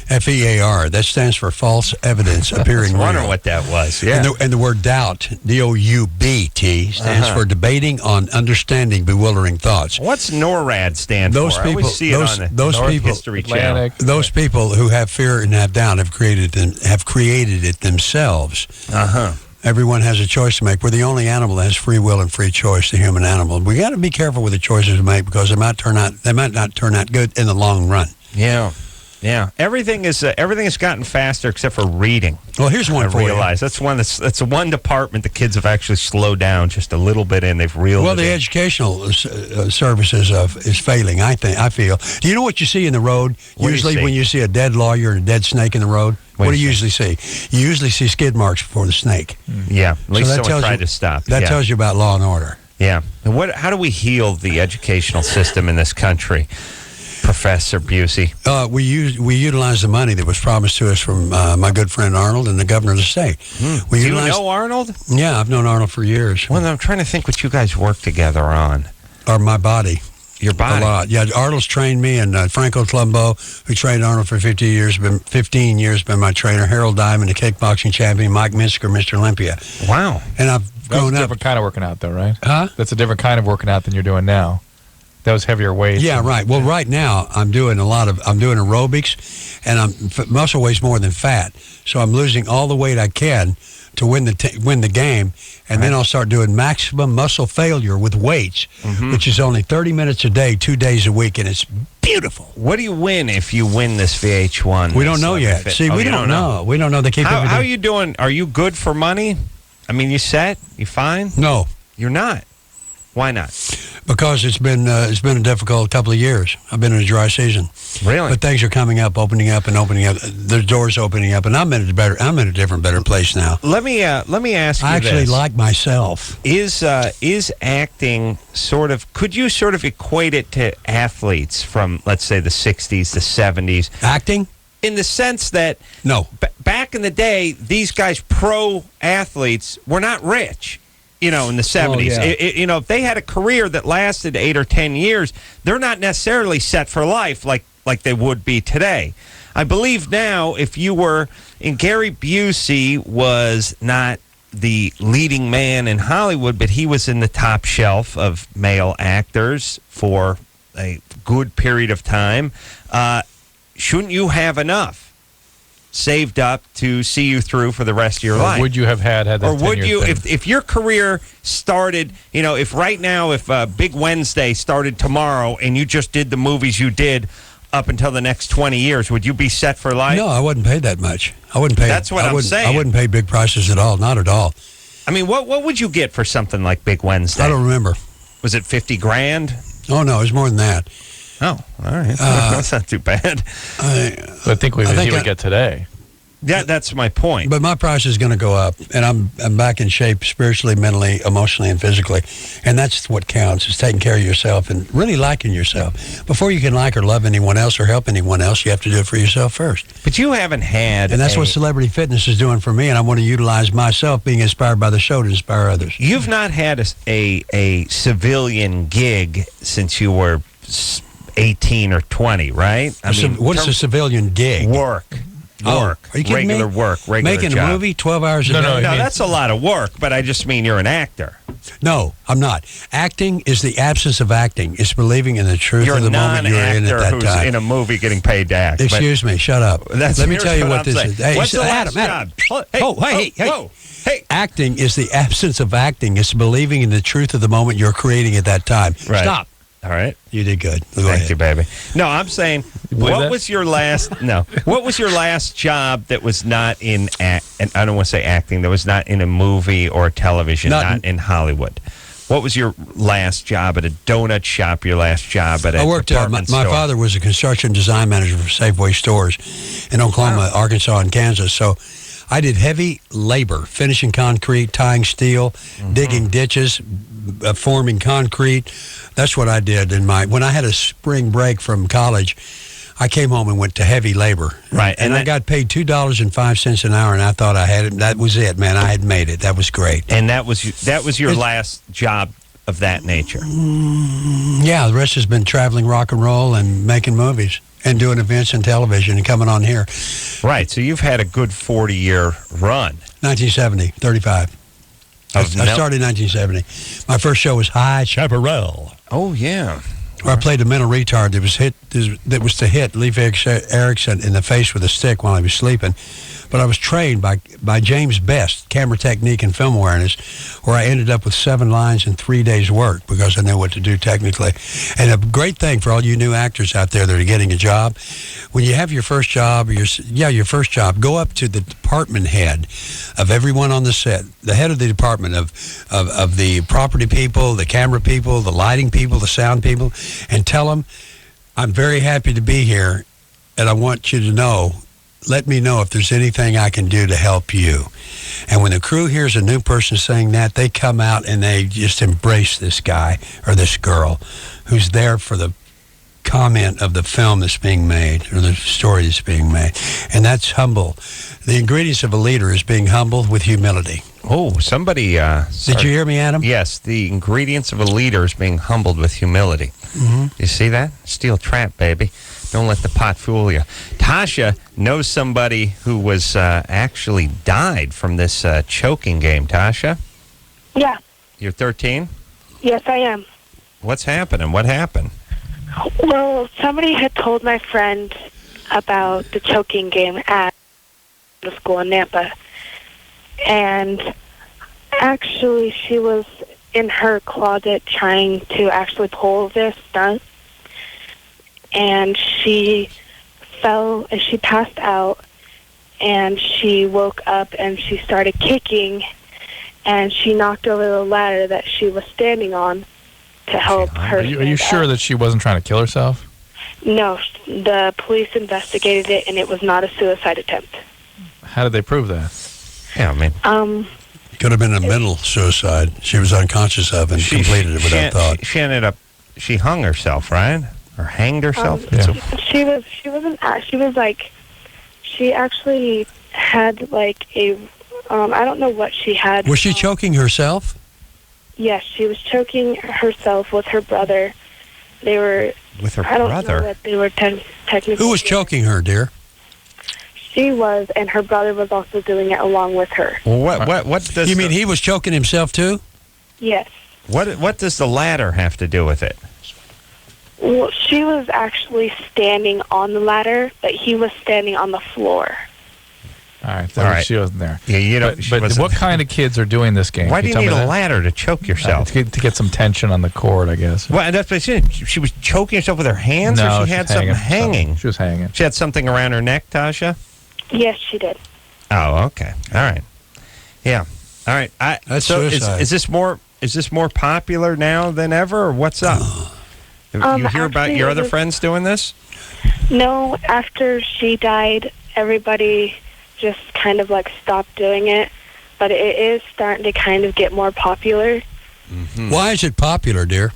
F-E-A-R, that stands for false evidence appearing real. I wonder what that was. Yeah. And the word doubt, D-O-U-B-T, stands for debating on understanding bewildering thoughts. What's NORAD stand Those for? people, I always see it on the North people, History Channel. Those people who have fear and have doubt have created it themselves. Everyone has a choice to make. We're the only animal that has free will and free choice, the human animal. We got to be careful with the choices we make because they might not turn out good in the long run. Yeah. Everything has gotten faster except for reading. Well, here's one for you. I realize that's the one department the kids have actually slowed down just a little bit and they've reeled. Well, the educational services is failing. I feel. Do you know what you see in the road? Usually, when you see a dead lawyer and a dead snake in the road, what do you usually see? You usually see skid marks before the snake. Yeah, at least someone tried to stop. That tells you about law and order. Yeah. And how do we heal the educational system in this country, Professor Busey? We utilize the money that was promised to us from my good friend Arnold and the governor of the state. Do you know Arnold? Yeah, I've known Arnold for years. Well, I'm trying to think what you guys work together on. Or my body. Your body? A lot. Yeah, Arnold's trained me, and Franco Colombo, who trained Arnold for 15 years, been my trainer. Harold Diamond, the kickboxing champion. Mike Minsker, Mr. Olympia. Wow. And I've grown up. That's a different kind of working out, though, right? Huh? That's a different kind of working out than you're doing now. That was heavier weights. Yeah, right. Well, right now I'm doing aerobics, and muscle weighs more than fat, so I'm losing all the weight I can to win the game, and then I'll start doing maximum muscle failure with weights, which is only 30 minutes a day, 2 days a week, and it's beautiful. What do you win if you win this VH1? We don't know yet. See, we don't know. We don't know. They keep How are you doing? Are you good for money? I mean, you set? You fine? No. You're not. Why not? Because it's been a difficult couple of years. I've been in a dry season. Really? But things are coming up, opening up. There's doors opening up, and I'm in a different, better place now. Let me ask you this. I actually like myself. Is acting sort of? Could you sort of equate it to athletes from, let's say, the '60s, the '70s? Acting? In the sense that no, back in the day, these guys, pro athletes, were not rich. You know, in the 70s. Oh, yeah. If they had a career that lasted 8 or 10 years, they're not necessarily set for life like they would be today. I believe now, if you were, and Gary Busey was not the leading man in Hollywood, but he was in the top shelf of male actors for a good period of time. Shouldn't you have enough saved up to see you through for the rest of your life? Would you have had that? Or would you, if your career started, if right now, if Big Wednesday started tomorrow and you just did the movies you did up until the next 20 years, would you be set for life? No, I wouldn't pay that much. I wouldn't pay. That's what I'm saying. I wouldn't pay big prices at all. Not at all. I mean, what would you get for something like Big Wednesday? I don't remember. Was it $50,000? Oh no, it was more than that. Oh, all right. That's not too bad. I think he would get today. Yeah, that's my point. But my price is going to go up, and I'm back in shape spiritually, mentally, emotionally, and physically. And that's what counts, is taking care of yourself and really liking yourself. Before you can like or love anyone else or help anyone else, you have to do it for yourself first. But you haven't had... And that's what Celebrity Fitness is doing for me, and I want to utilize myself being inspired by the show to inspire others. You've not had a civilian gig since you were 18 or 20, right? What is a civilian gig? Work. Are you kidding regular me? work, regular Making job. a movie 12 hours a day? No, that's a lot of work, but I just mean you're an actor. No, I'm not. Acting is the absence of acting. It's believing in the truth of the moment you're in at that who's time. in a movie getting paid to act. Excuse me, shut up. Let me tell you what this is. Hey, what's the last job? Hey. Acting is the absence of acting. It's believing in the truth of the moment you're creating at that time. Right. Stop. All right. You did good. Go Thank ahead. you, baby. No, I'm saying, believe what that? was your last? No, what was your last job that was not in and I don't want to say acting. That was not in a movie or television, not in Hollywood. What was your last job at a donut shop? Your last job at a I worked. department My store? father was a construction design manager for Safeway stores in Oklahoma, Arkansas, and Kansas. So I did heavy labor, finishing concrete, tying steel, digging ditches, forming concrete. That's what I did when I had a spring break from college. I came home and went to heavy labor. Right, and I got paid $2.05 an hour, and I thought I had it. That was it, man. I had made it. That was great. And that was your last job of that nature. Yeah, the rest has been traveling rock and roll and making movies and doing events and television and coming on here. Right. So you've had a good 40-year run. 1970, 35. I started in 1970. My first show was High Chaparral. Oh yeah. Where I played a mental retard that was to hit Leif Erikson in the face with a stick while he was sleeping. But I was trained by James Best, camera technique and film awareness, where I ended up with 7 lines in 3 days' work because I knew what to do technically. And a great thing for all you new actors out there that are getting a job, when you have your first job, your first job, go up to the department head of everyone on the set, the head of the department of the property people, the camera people, the lighting people, the sound people, and tell them, I'm very happy to be here, and I want you to know, let me know if there's anything I can do to help you. And when the crew hears a new person saying that, they come out and they just embrace this guy or this girl who's there for the comment of the film that's being made or the story that's being made. And that's humble. The ingredients of a leader is being humble with humility. Oh, somebody... Did you hear me, Adam? Yes, the ingredients of a leader is being humbled with humility. Mm-hmm. You see that? Steel trap, baby. Don't let the pot fool you. Tasha knows somebody who was actually died from this choking game. Tasha? Yeah. You're 13? Yes, I am. What's happening? What happened? Well, somebody had told my friend about the choking game at the school in Nampa. And actually, she was in her closet trying to actually pull this stunt. And she fell and she passed out. And she woke up and she started kicking. And she knocked over the ladder that she was standing on to help her. Are you sure that she wasn't trying to kill herself? No, the police investigated it, and it was not a suicide attempt. How did they prove that? Yeah, I mean... Could have been a mental suicide. She was unconscious of and completed it without thought. She ended up... She hung herself, right? Or hanged herself? She was like... She actually had, like, a... I don't know what she had. Was she choking herself? Yes, she was choking herself with her brother. They were... With her I don't brother? know what they were technically... Who was choking her, dear? She was, and her brother was also doing it along with her. Well, what does... You mean he was choking himself, too? Yes. What does the ladder have to do with it? Well, she was actually standing on the ladder, but he was standing on the floor. All right, All right. She wasn't there. Yeah, you know, But what kind of kids are doing this game? Why Can do you tell need me a that? ladder to choke yourself? To get some tension on the cord, I guess. Well, that's what I said. She was choking herself with her hands, No, or she had something hanging? She was hanging. She had something around her neck, Tasha? Yes, she did. Oh, okay. All right. Yeah. All right. That's so suicide. is this more popular now than ever, or what's up? You hear about actually, your it other was- friends doing this? No, after she died, everybody just kind of like stopped doing it, but it is starting to kind of get more popular. Why is it popular, dear?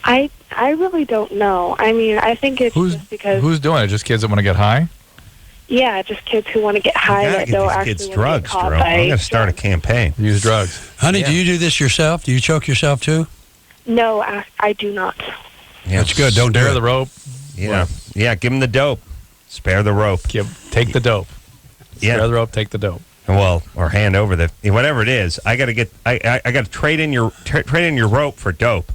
I really don't know. I mean, I think it's just because Who's doing it? Just kids that want to get high? yeah, just kids who want to get high You gotta that get don't these actually kids want drugs, to get caught Drew. by I'm going to start a campaign. Use drugs. Honey, Yeah. do you do this yourself? Do you choke yourself, too? No, I do not. Yeah. That's good. Don't Spare do the it. rope. Yeah. Yeah, give them the dope. Spare the rope. Take the dope. Yeah. Spare the rope. Take the dope. Well, or hand over the whatever it is. I got to get. I got to trade in your rope for dope.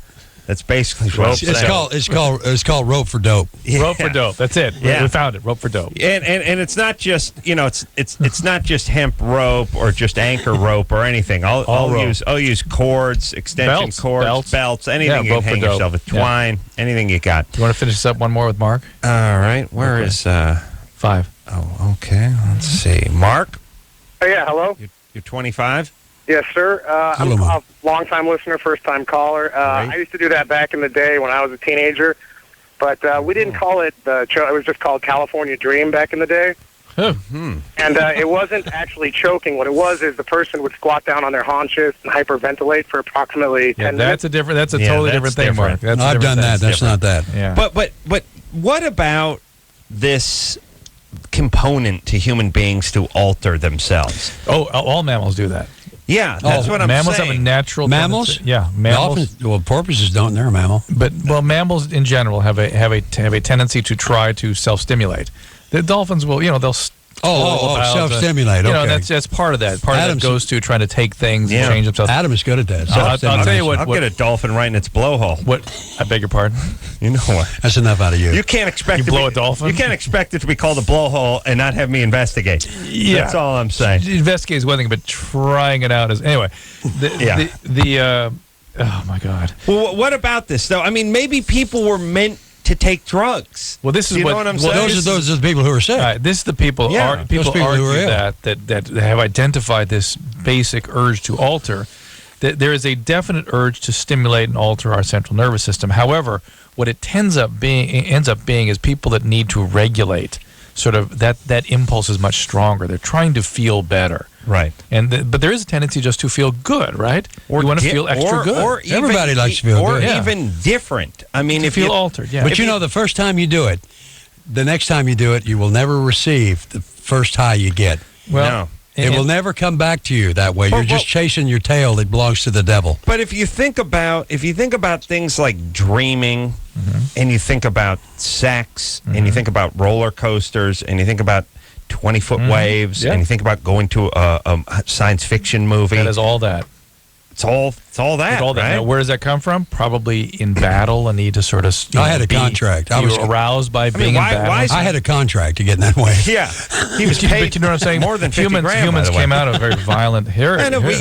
That's basically what I'm saying. It's called rope for dope. Yeah. Rope for dope. That's it. Yeah. We found it. Rope for dope. And it's not just it's not just hemp rope or just anchor rope or anything. I'll use cords, extension cords, belts, anything you can hang yourself with, twine, anything you got. Do you want to finish this up one more with Mark? All right. Where is 5? Oh, okay. Let's see. Mark? Oh, yeah, hello? You're 25? Yes, sir. I'm a long-time listener, first-time caller. Right. I used to do that back in the day when I was a teenager, but we didn't call it it was just called California Dream back in the day. And it wasn't actually choking. What it was is the person would squat down on their haunches and hyperventilate for approximately 10 minutes. That's a totally different thing, Mark. No, I've done that. That's not that. Yeah. But what about this component to human beings to alter themselves? Oh, all mammals do that. Yeah, that's what I'm mammals saying. Have a natural Mammals? tendency. Yeah, mammals. Dolphins, porpoises don't. They're a mammal. But mammals in general have a tendency to try to self-stimulate. The dolphins will, they'll self-stimulate. Okay. That's part of that. Part of that goes to trying to take things and change themselves. Adam is good at that. So I'll tell you what. I'll get a dolphin right in its blowhole. What? I beg your pardon. You know what? That's enough out of you. You can't expect a dolphin. You can't expect it to be called a blowhole and not have me investigate. Yeah, that's all I'm saying. Investigate is one thing, but trying it out is anyway. Oh my God. Well, what about this though? I mean, maybe people were meant to take drugs. Well, this is you know what I'm saying. Those are the people who are sick. Right, this is the people. People who argue are ill. that have identified this basic urge to alter. That there is a definite urge to stimulate and alter our central nervous system. However, what it ends up being is people that need to regulate. Sort of that impulse is much stronger. They're trying to feel better. Right. But there is a tendency just to feel good, right? Or you want to feel extra good. Or even, everybody likes to feel good. Or even different. I mean, if you feel altered, yeah. But the first time you do it, the next time you do it, you will never receive the first high you get. Well, it will never come back to you that way. You're just chasing your tail that belongs to the devil. But if you think about things like dreaming, and you think about sex, and you think about roller coasters, and you think about 20-foot waves, and you think about going to a science fiction movie. That is all that. It's all that. Right? Now, where does that come from? Probably in battle, a need to sort of. I had a contract. I was aroused by being in battle. I had a contract to get in that way. Yeah, he was paid. But you know what I'm saying? More than 50 grand, humans came out of a very viviolent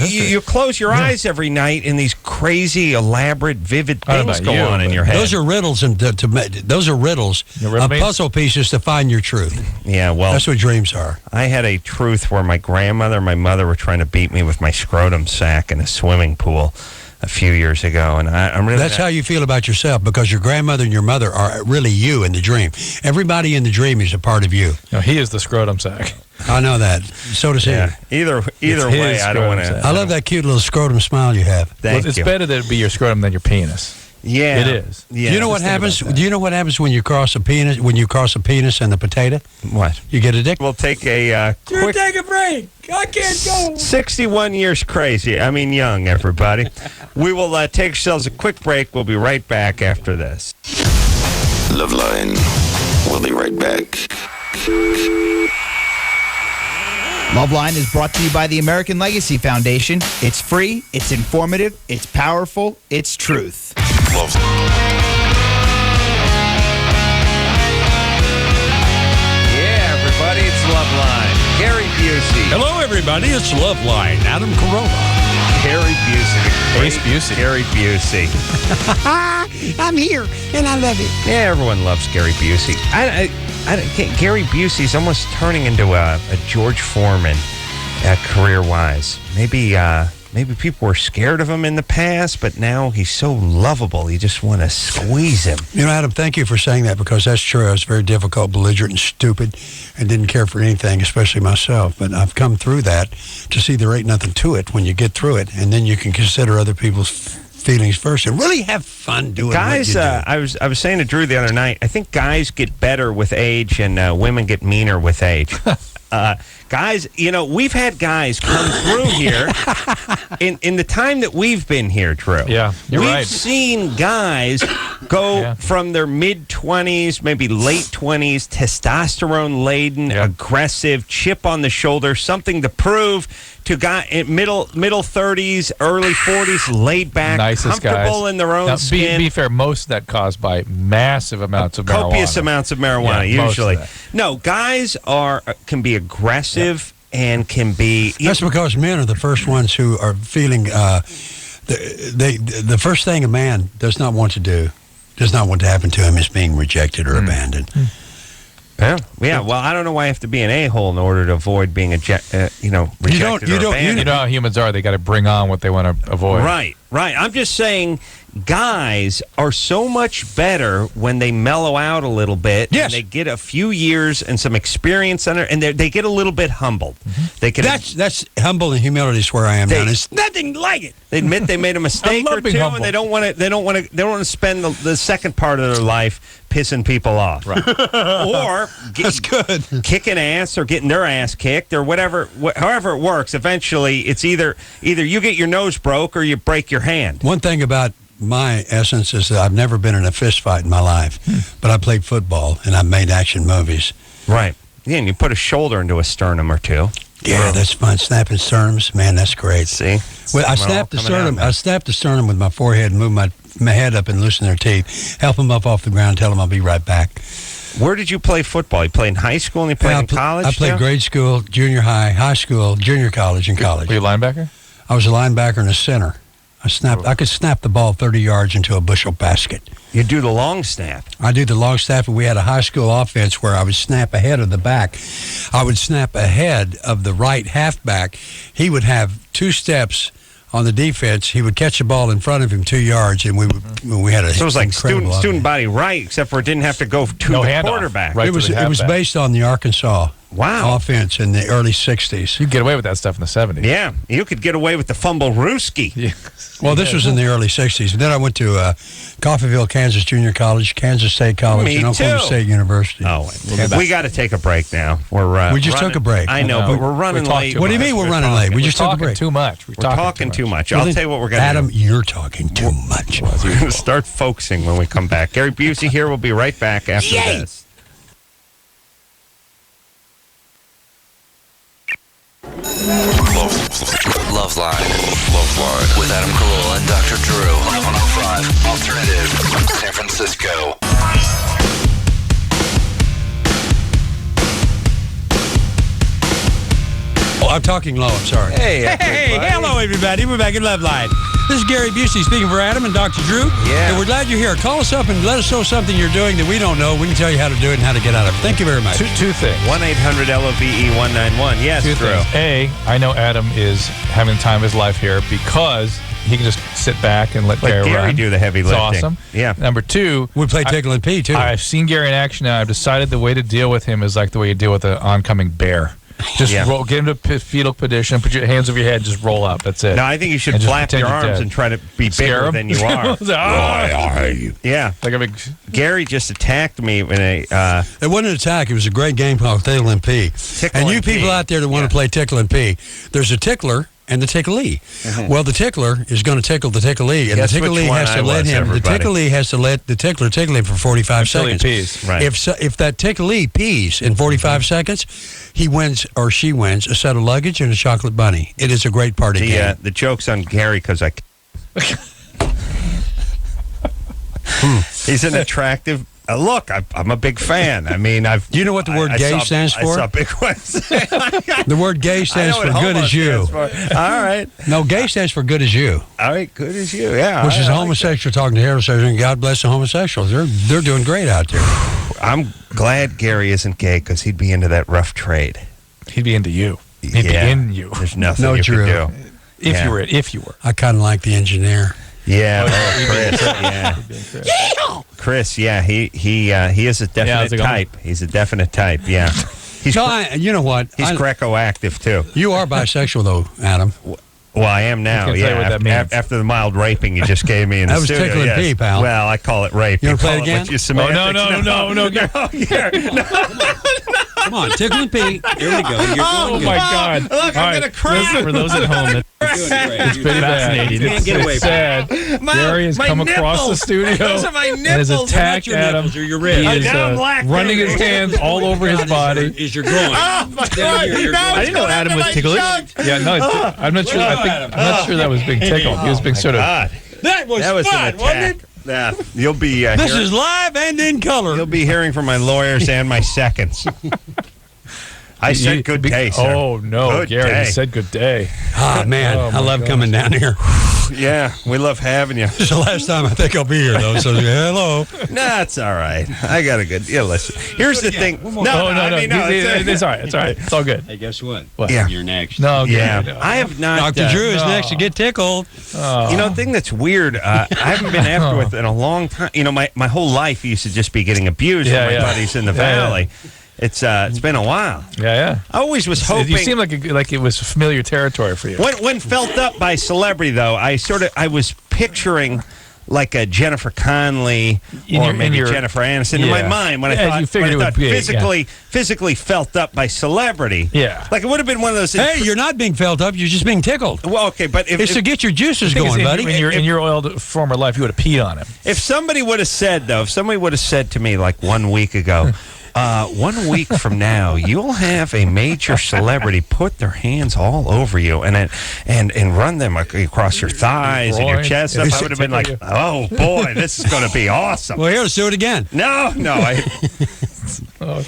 you close your eyes every night, and these crazy, elaborate, vivid things go on in your head. Those are riddles, those are riddles of puzzle pieces to find your truth. Yeah, well, that's what dreams are. I had a truth where my grandmother and my mother were trying to beat me with my scrotum sack in a swimming pool a few years ago, and I'm really. That's how you feel about yourself, because your grandmother and your mother are really you in the dream. Everybody in the dream is a part of you. No, he is the scrotum sack. I know that. So does he. Either way, I don't want to. I love that cute little scrotum smile you have. It's better that it be your scrotum than your penis. Yeah, it is. Yeah. Do you know what happens? Do you know what happens when you cross a penis? When you cross a penis and the potato? What? You get addicted. We'll take a quick. Take a break. I can't go. 61 years crazy. I mean, young, everybody. We will take ourselves a quick break. We'll be right back after this. LoveLine. We'll be right back. LoveLine is brought to you by the American Legacy Foundation. It's free, it's informative, it's powerful, it's truth. Yeah, everybody, it's LoveLine. Gary Busey. Hello, everybody. It's LoveLine. Adam Carolla. Gary Busey. Ace Busey. Gary Busey. I'm here, and I love it. Yeah, everyone loves Gary Busey. Gary Busey's almost turning into a George Foreman, career-wise. Maybe people were scared of him in the past, but now he's so lovable, you just want to squeeze him. You know, Adam, thank you for saying that, because that's true. I was very difficult, belligerent, and stupid, and didn't care for anything, especially myself. But I've come through that to see there ain't nothing to it when you get through it, and then you can consider other people's feelings first and really have fun doing guys, what you do. I was saying to Drew the other night, I think guys get better with age and women get meaner with age. Guys, we've had guys come through here in the time that we've been here, Drew. Yeah, you're we've right. seen guys go from their mid-20s, maybe late 20s, testosterone-laden, aggressive, chip on the shoulder, something to prove, to guy in middle 30s, early 40s, laid back, Nicest comfortable guys. in their own Now, skin. Be fair, most of that caused by massive amounts of marijuana. Copious amounts of marijuana, Yeah, most of usually. that. No, guys can be aggressive and can be. That's because men are the first ones who are feeling. The first thing a man does not want to happen to him is being rejected or abandoned. Yeah. Well, I don't know why I have to be an a-hole in order to avoid being rejected or abandoned. You know how humans are. They got to bring on what they want to avoid. Right. I'm just saying, guys are so much better when they mellow out a little bit. Yes. And they get a few years and some experience under, and they get a little bit humbled. They can. That's humble and humility is where I am now. It's nothing like it. They admit they made a mistake or two, and they don't want to spend the second part of their life pissing people off, Right. or That's good. kicking ass or getting their ass kicked or whatever. However it works, eventually it's either you get your nose broke or you break your hand. One thing about my essence is that I've never been in a fist fight in my life, but I played football and I've made action movies. Right. Yeah, and you put a shoulder into a sternum or two. Yeah, that's fun. Snapping sternums, man, that's great. See? Well, I snapped the sternum. I snapped the sternum with my forehead and moved my head up and loosen their teeth. Help them up off the ground. Tell them I'll be right back. Where did you play football? You played in high school and you played in college? I played too? grade school, junior high, high school, junior college, and college. Were you a linebacker? I was a linebacker and a center. I could snap the ball 30 yards into a bushel basket. You do the long snap. I do the long snap, and we had a high school offense where I would snap ahead of the back. I would snap ahead of the right halfback. He would have 2 steps on the defense. He would catch the ball in front of him 2 yards, and we had a So it was like incredible student body right, except for it didn't have to go to No the handoff. quarterback. Right. It was to the it was halfback. based on the Arkansas offense in the early 60s. You get away with that stuff in the 70s. Yeah, you could get away with the fumble rooski. Yeah. Well, this was in the early 60s. And then I went to Coffeyville, Kansas Junior College, Kansas State College, Me and Oklahoma too. State University. Oh, we got to take a break now. We just took a break. I know, No, but we're running we talked late. too What do you mean we're running late? We just took a talking break. too much. We're talking too much. I'll tell you what we're going to Adam, do. you're talking too much. We're going to start focusing when we come back. Gary Busey here. We'll be right back after this. LoveLine. LoveLine. With Adam Carolla and Dr. Drew. On 105. Alternative. San Francisco. Oh, I'm talking low. I'm sorry. Hey, Hello, everybody. We're back at LoveLine. This is Gary Busey speaking for Adam and Dr. Drew. Yeah. And we're glad you're here. Call us up and let us know something you're doing that we don't know. We can tell you how to do it and how to get out of it. Thank you very much. Two things. 1-800-LOVE-191. Yes, Two Drew. things. A, I know Adam is having the time of his life here because he can just sit back and let Let Gary Gary run. do the heavy It's lifting. awesome. Yeah. Number 2, We play Tickle and Pee, too. I've seen Gary in action now. I've decided the way to deal with him is like the way you deal with an oncoming bear. Just Yeah. roll, get him to fetal position, put your hands over your head, just roll up. That's it. No, I think you should And just flap pretend your you're arms dead. and try to be Scare bigger him? than you are. Yeah. Like a big. Gary just attacked me in a. It wasn't an attack. It was a great game called Tickle and Pee. Tickle And you and people Pee. out there that want to play Tickle and Pee, there's a tickler and the ticklee. Well, the tickler is going to tickle the ticklee, and Guess the which ticklee one has I to let was, him. everybody. The ticklee has to let the tickler tickle him for 45 Until he seconds. pees. Right. If that ticklee pees in 45 seconds, he wins or she wins a set of luggage and a chocolate bunny. It is a great party game. The joke's on Gary because I. He's an attractive. Look, I'm a big fan. I mean, Do you know what the word gay stands for? I saw Big West. The word gay stands for good as you. All right. No, gay stands for good as you, All right. Good as you. Yeah. which is I a like homosexual talking to heterosexuals, and God bless the homosexuals. They're doing great out there. that. I'm glad Gary isn't gay because he'd be into that rough trade. He'd be into you. He'd Yeah. be in you. There's nothing No, you Drew. could do. If Yeah. you were. If you were. I kind of like the engineer. Yeah, Chris. Yeah, Chris. Yeah, he is a how's definite it going? type. He's a definite type. Yeah, he's No, you know what? he's Greco-active too. You are bisexual, though, Adam. Well, I am now. I can tell you what that means. After the mild raping you just gave me in That the was studio. tickle and yes. pee, pal. Well, I call it rape. You wanna play call it again? what you Oh, no, semantics- no, no, no, Gary. Come on, tickle and pee. Here we go. You're Oh going my good. God! Look, All I'm right, gonna cry. listen, For those at home, You're doing great. it's pretty bad. You can't get away It's from sad. Gary has my come across the nipples. studio Those are my and has nipples. attacked Your Adam. nipples or your He ribs. is Now I'm lactating. running his hands all over his body. Is your groin. Oh, my Down God. here, you're Now going it's didn't know going Adam into was my ticklish. junk. Yeah, no, I'm not sure. I'm not sure that was being tickled. He was being sort of. God. That was That was fun, an wasn't attack. it? Yeah, you'll be This is live and in color. you'll be hearing from my lawyers and my seconds. I said good day, sir. Oh no, Good Gary! day. He said good day. Ah, man, Oh, I my love gosh. coming down here. Yeah, we love having you. This is the last time I think I'll be here, though. So, hello. Nah, it's all right. I got a good. Yeah, listen. Here's the thing. No, Oh no, I no, mean, no, it's all right. It's all right. It's all good. Hey, guess what? What? Yeah. You're next. No, Yeah, Gary, no. I have not. Dr. Drew is no. next to get tickled. You know, the thing that's weird, I haven't been after with in a long time. You know, my whole life used to just be getting abused Yeah, by my yeah. buddies in the Yeah, yeah. valley. It's been a while. Yeah. I always was hoping. You seem like it was familiar territory for you. When felt up by celebrity, though, I was picturing like a Jennifer Connelly or maybe Jennifer Aniston in my Yeah. mind when I Yeah, thought, you figured when I it would thought be, physically felt up by celebrity. Yeah. Like it would have been one of those. Hey, you're not being felt up. You're just being tickled. Well, okay, but It's to get your juices The thing is, going, buddy. in your old former life, you would have peed on him. if somebody would have said to me like 1 week ago, 1 week from now, you'll have a major celebrity put their hands all over you and run them across your thighs and your Groin. chest. Yeah, I would have been like, oh boy, this is going to be awesome. Well, here, let's do it again. No, I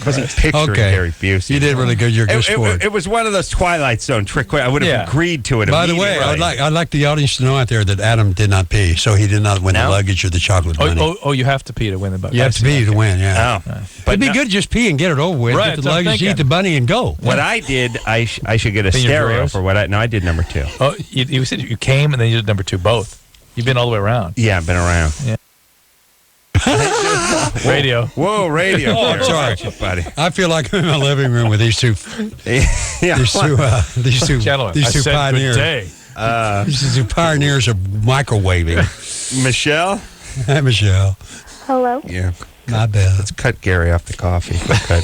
wasn't picturing Okay. Gary Busey. You did really good. You're a good It, sport. it was one of those Twilight Zone trick. I would have Yeah. agreed to it. By the way, immediately. I'd like the audience to know out there that Adam did not pee, so he did not win the No? luggage or the chocolate money. Oh, you have to pee to win the buck. You have to pee to win, yeah. Oh. It'd be good to just pee and get it over with. Right, Get the that's what I'm luggage, eat thinking. the bunny, and go. What I did, I should get a In your stereo drawers? for what I. No, I did number 2. Oh, you said you came and then you did number 2 both. You've been all the way around. Yeah, I've been around. Radio. Whoa, radio. Oh, I'm sorry. buddy. I feel like I'm in my living room with these two, Yeah. these two Gentlemen, these I two said pioneers. good day. These two pioneers of microwaving. Michelle? Hi, Michelle. Hello. Yeah. My bad. Let's cut Gary off the coffee. Cut.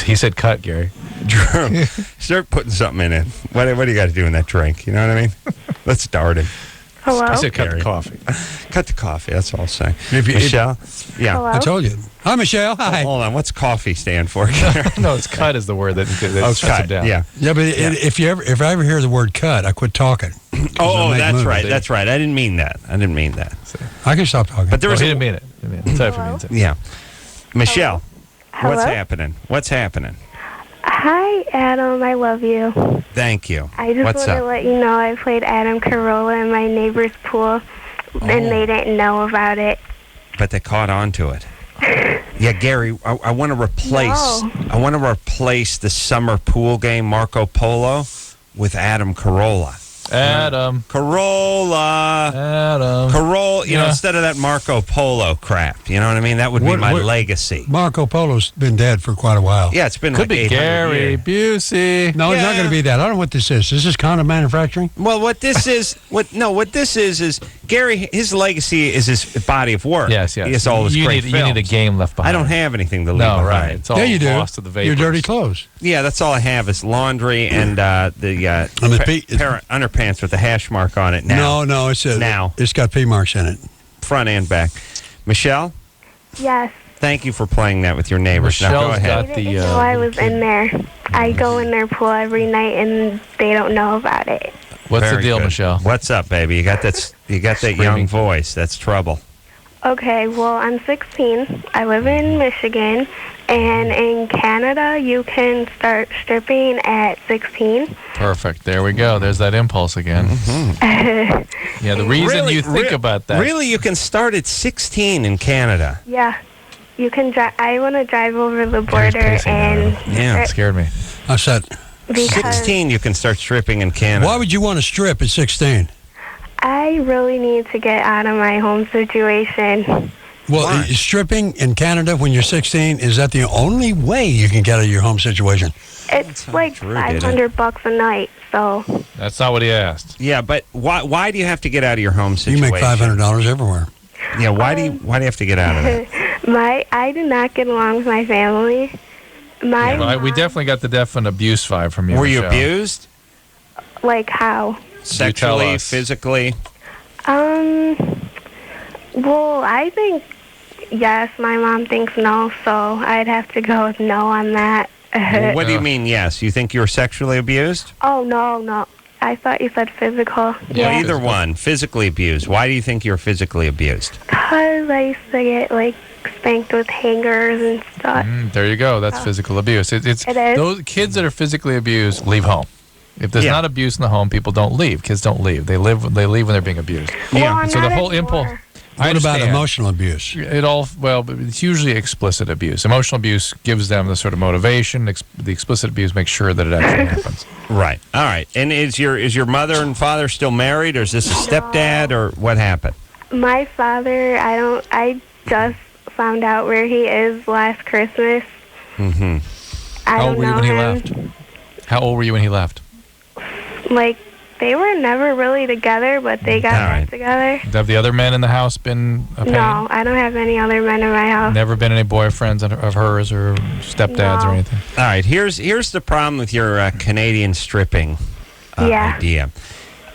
He said cut, Gary. Drew, start putting something in it. What do you got to do in that drink? You know what I mean? Let's start it. Hello. I said cut Gary. the coffee. Cut the coffee. That's all I'm saying. If you- Michelle? Yeah. Hello. I told you. Hi, Michelle. Hi. Hold on. What's coffee stand for? Gary? No, it's cut is the word that Oh, shuts cut. him down. Yeah. Yeah, but if I ever hear the word cut, I quit talking. Oh, make that's moves. right. That's right. I didn't mean that. I can stop talking. But there Oh, was he a, didn't mean it. He didn't mean it. Sorry for means it. yeah. Michelle, Hello. what's happening? What's happening? Hi, Adam. I love you. Thank you. I just What's want to up? let you know I played Adam Carolla in my neighbor's pool, and they didn't know about it. But they caught on to it. Yeah, Gary, I want to replace. No. I want to replace the summer pool game Marco Polo with Adam Carolla. Adam. Corolla. Corolla. You know, Yeah. instead of that Marco Polo crap. You know what I mean? That would be What- my what- legacy. Marco Polo's been dead for quite a while. Yeah, it's been Could like be 800 Gary years. Busey. No, it's not Yeah. going to be that. I don't know what this is. This is condom manufacturing? Well, what this is, what this is Gary. His legacy is his body of work. Yes. He has all his you great need a films. game left behind. I don't have anything to leave No, behind. right. It's all Yeah, you do. lost to the vapors. Your dirty clothes. Yeah, that's all I have is laundry and the And the pee- underpants with the hash mark on it now. No, it's Now. it's got P marks in it. Front and back. Michelle, Yes. thank you for playing that with your neighbors. Now go Michelle's ahead. got They didn't the. know I was in there. I go in their pool every night, and they don't know about it. What's the Very deal, good. Michelle? What's up, baby? You got that? You got that young Screaming. voice. That's trouble. Okay, well, I'm 16. I live in Michigan, and in Canada, you can start stripping at 16. Perfect. There we go. There's that impulse again. Yeah, the reason you think about that. Really, you can start at 16 in Canada. Yeah, you can drive. I want to drive over the Gary's border pacing and Yeah. It scared me. I said, because 16, you can start stripping in Canada. why would you want to strip at 16? I really need to get out of my home situation. Well, Why? stripping in Canada when you're 16, is that the only way you can get out of your home situation? It's like Drew did it. $500 a night, so That's not what he asked. Yeah, but why do you have to get out of your home You situation? make $500 everywhere. Yeah, why do you have to get out of that? I do not get along with my family, My Well, we definitely got the deaf and abuse vibe from you. Were you Michelle. abused? like how? Sexually, us. physically? Well, I think yes. My mom thinks no, so I'd have to go with no on that. What do you mean, yes? You think you were sexually abused? Oh, no. I thought you said physical. Well, either one. Physically abused. Why do you think you're physically abused? Because I used to get, like, spanked with hangers and stuff. There you go. That's physical abuse. It is. Those kids that are physically abused leave home. If there's not abuse in the home, people don't leave. Kids don't leave. They leave when they're being abused. Well, I'm So the not whole anymore. impulse. What about emotional abuse? But it's usually explicit abuse. Emotional abuse gives them the sort of motivation. The explicit abuse makes sure that it actually happens. Right. All right. And is your mother and father still married, or is this a stepdad, or what happened? My father, I just found out where he is last Christmas. Mm-hmm. How old were you when he left? How old were you when he left? Like, they were never really together, but they got back together. Have the other men in the house been a pain? No, I don't have any other men in my house. Never been any boyfriends of hers or stepdads or anything? All right, here's the problem with your Canadian stripping idea.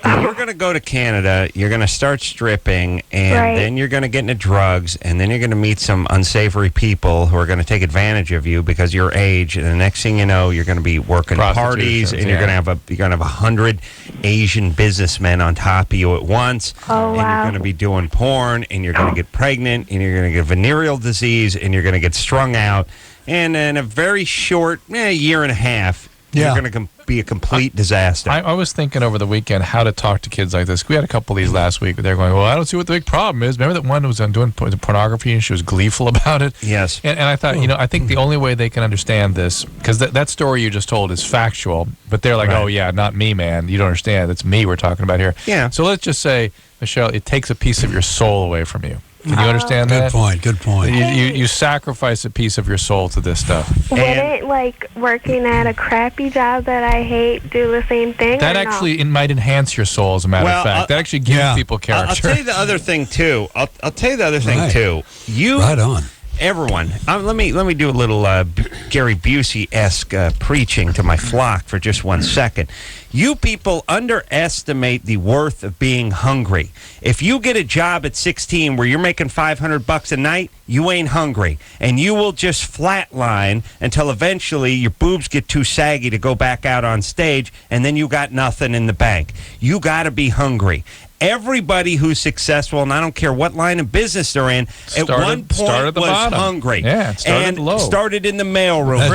You're going to go to Canada, you're going to start stripping, and then you're going to get into drugs, and then you're going to meet some unsavory people who are going to take advantage of you because of your age, and the next thing you know, you're going to be working parties, and you're going to have 100 Asian businessmen on top of you at once, and you're going to be doing porn, and you're going to get pregnant, and you're going to get venereal disease, and you're going to get strung out, and in a very short year and a half, you're going to be a complete disaster. I was thinking over the weekend how to talk to kids like this. We had a couple of these last week. They're going, well, I don't see what the big problem is. Remember that one who was doing pornography and she was gleeful about it? Yes. And I thought, I think the only way they can understand this, because that story you just told is factual, but they're like, oh, yeah, not me, man. You don't understand. It's me we're talking about here. Yeah. So let's just say, Michelle, it takes a piece of your soul away from you. Can you understand that? Good point. You sacrifice a piece of your soul to this stuff. Wouldn't, like, working at a crappy job that I hate do the same thing? That actually it might enhance your soul, as a matter of fact. That actually gives people character. I'll tell you the other thing, too. Right on. Everyone, let me do a little Gary Busey-esque preaching to my flock for just 1 second. You people underestimate the worth of being hungry. If you get a job at 16 where you're making $500 a night, you ain't hungry, and you will just flatline until eventually your boobs get too saggy to go back out on stage, and then you got nothing in the bank. You got to be hungry. Everybody who's successful, and I don't care what line of business they're in, at one point was hungry. Yeah, started in the mailroom.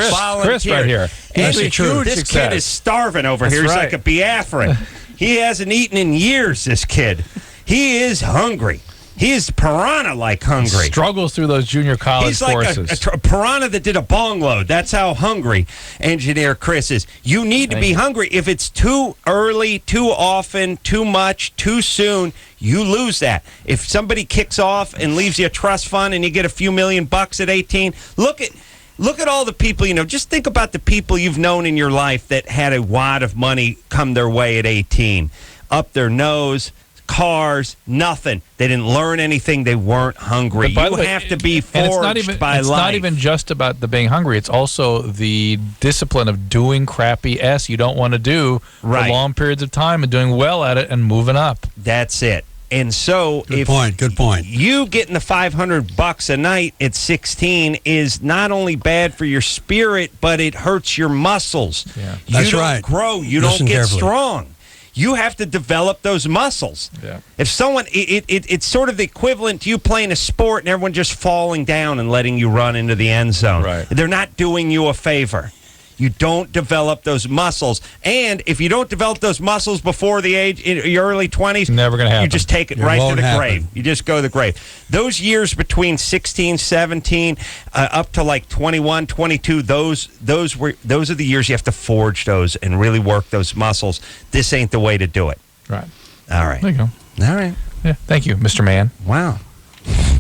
Chris right here. This kid is starving over here. He's like a Biafran. He hasn't eaten in years, this kid. He is hungry. He is piranha-like hungry. Struggles through those junior college courses. He's like a piranha that did a bong load. That's how hungry Engineer Chris is. You need to be hungry. If it's too early, too often, too much, too soon, you lose that. If somebody kicks off and leaves you a trust fund and you get a few $1 million at 18, look at all the people you know. Just think about the people you've known in your life that had a wad of money come their way at 18. Up their nose, cars, nothing. They didn't learn anything. They weren't hungry. You have to be forged by life. It's not even just about the being hungry. It's also the discipline of doing crappy you don't want to do for long periods of time and doing well at it and moving up. That's it. And so, good point. You getting the $500 a night at 16 is not only bad for your spirit, but it hurts your muscles. Yeah. You don't grow. You don't get strong. You have to develop those muscles. Yeah. If someone, it's sort of the equivalent to you playing a sport and everyone just falling down and letting you run into the end zone. Right. They're not doing you a favor. You don't develop those muscles. And if you don't develop those muscles before the age, in your early 20s, never going to happen. You just take it right to the grave. You just go to the grave. Those years between 16, 17, up to like 21, 22, those are the years you have to forge those and really work those muscles. This ain't the way to do it. Right. All right. There you go. All right. Yeah. Thank you, Mr. Man. Wow.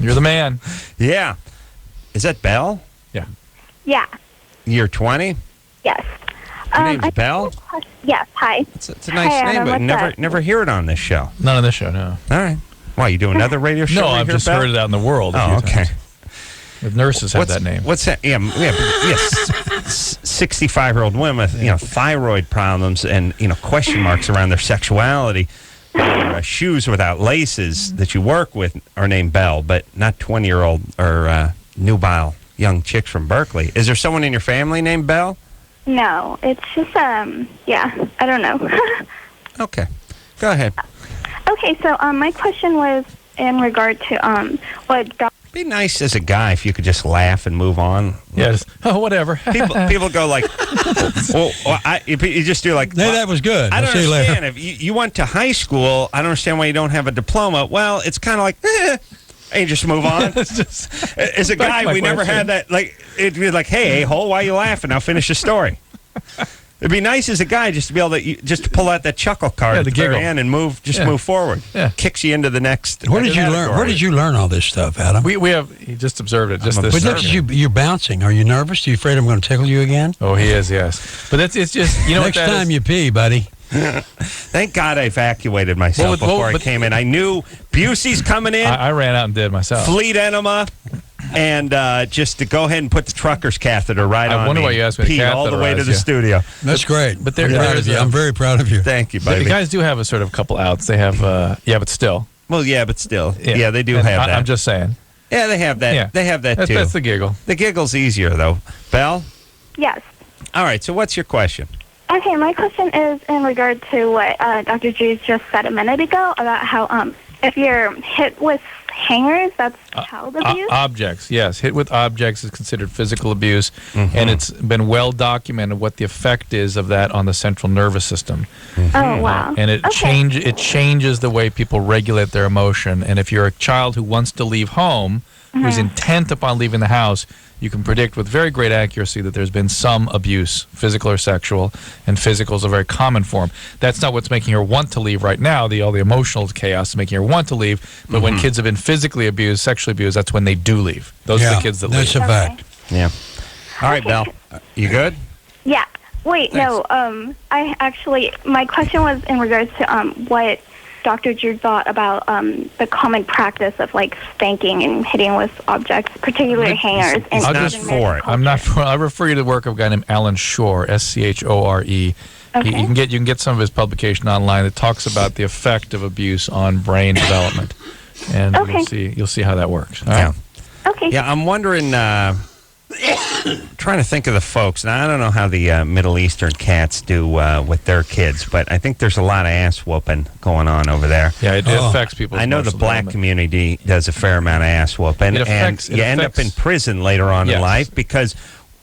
You're the man. Yeah. Is that Belle? Yeah. Yeah. You're 20? Yes. Your name's Belle? Yes. Hi. It's a nice name, but never hear it on this show. Not on this show, no. All right. Why, you do another radio show? No, I've just heard it out in the world. Oh, okay. The nurses have that name. What's that? Yeah, yes. 65-year-old women with thyroid problems and question marks around their sexuality. Shoes without laces that you work with are named Belle, but not 20-year-old or nubile young chicks from Berkeley. Is there someone in your family named Belle? No, it's just, I don't know. Okay. Go ahead. Okay, so my question was in regard to what God... Be nice as a guy if you could just laugh and move on. Yes. Oh, whatever. People go like, you just do like, hey, that was good. I don't I'll see you later. understand. If you went to high school, I don't understand why you don't have a diploma. Well, it's kind of like, and you just move on. As a guy, we never had that. Like, it'd be like, hey, a-hole, why are you laughing? Now finish the story. It'd be nice as a guy just to be able to just to pull out that chuckle card at the very end and move forward. Yeah. Kicks you into the next. Where did you learn? Where did you learn all this stuff, Adam? We have. He just observed it. Just this. But look, you're bouncing. Are you nervous? Are you afraid I'm going to tickle you again? Oh, he is. Yes. But it's just next time you pee, buddy. Thank God I evacuated myself before I came in. I knew Busey's coming in. I ran out and did myself. Fleet enema. And just to go ahead and put the trucker's catheter right on me. I wonder why you asked me to pee all the way to the studio. That's great. But I'm very proud of you. Thank you, buddy. The guys do have a sort of couple outs. They have, but still. Well, but still. Yeah, they do have that. I'm just saying. Yeah, they have that. Yeah. They have that, too. That's the giggle. The giggle's easier, though. Belle? Yes. All right, so what's your question? Okay, my question is in regard to what Dr. Drews just said a minute ago about how if you're hit with hangers, that's child abuse? Objects, yes. Hit with objects is considered physical abuse, and it's been well documented what the effect is of that on the central nervous system. Oh, wow. And it changes the way people regulate their emotion. And if you're a child who wants to leave home, who's intent upon leaving the house, you can predict with very great accuracy that there's been some abuse, physical or sexual, and physical is a very common form. That's not what's making her want to leave right now. All the emotional chaos is making her want to leave. But when kids have been physically abused, sexually abused, that's when they do leave. Those are the kids that leave. That's a fact. Yeah. All right, Belle. You good? Yeah. Wait, Thanks. no. My question was in regards to what Dr. Drew thought about the common practice of like spanking and hitting with objects, particularly hangers. He's not for it. I'm not for it. I refer you to the work of a guy named Alan Shore, Schore. Okay. You can get some of his publication online that talks about the effect of abuse on brain development, and you'll see how that works. All right? Okay. Yeah, I'm wondering. Trying to think of the folks. Now I don't know how the Middle Eastern cats do with their kids, but I think there's a lot of ass whooping going on over there. Yeah, it affects people. I know the black community does a fair amount of ass whooping, and you end up in prison later on in life because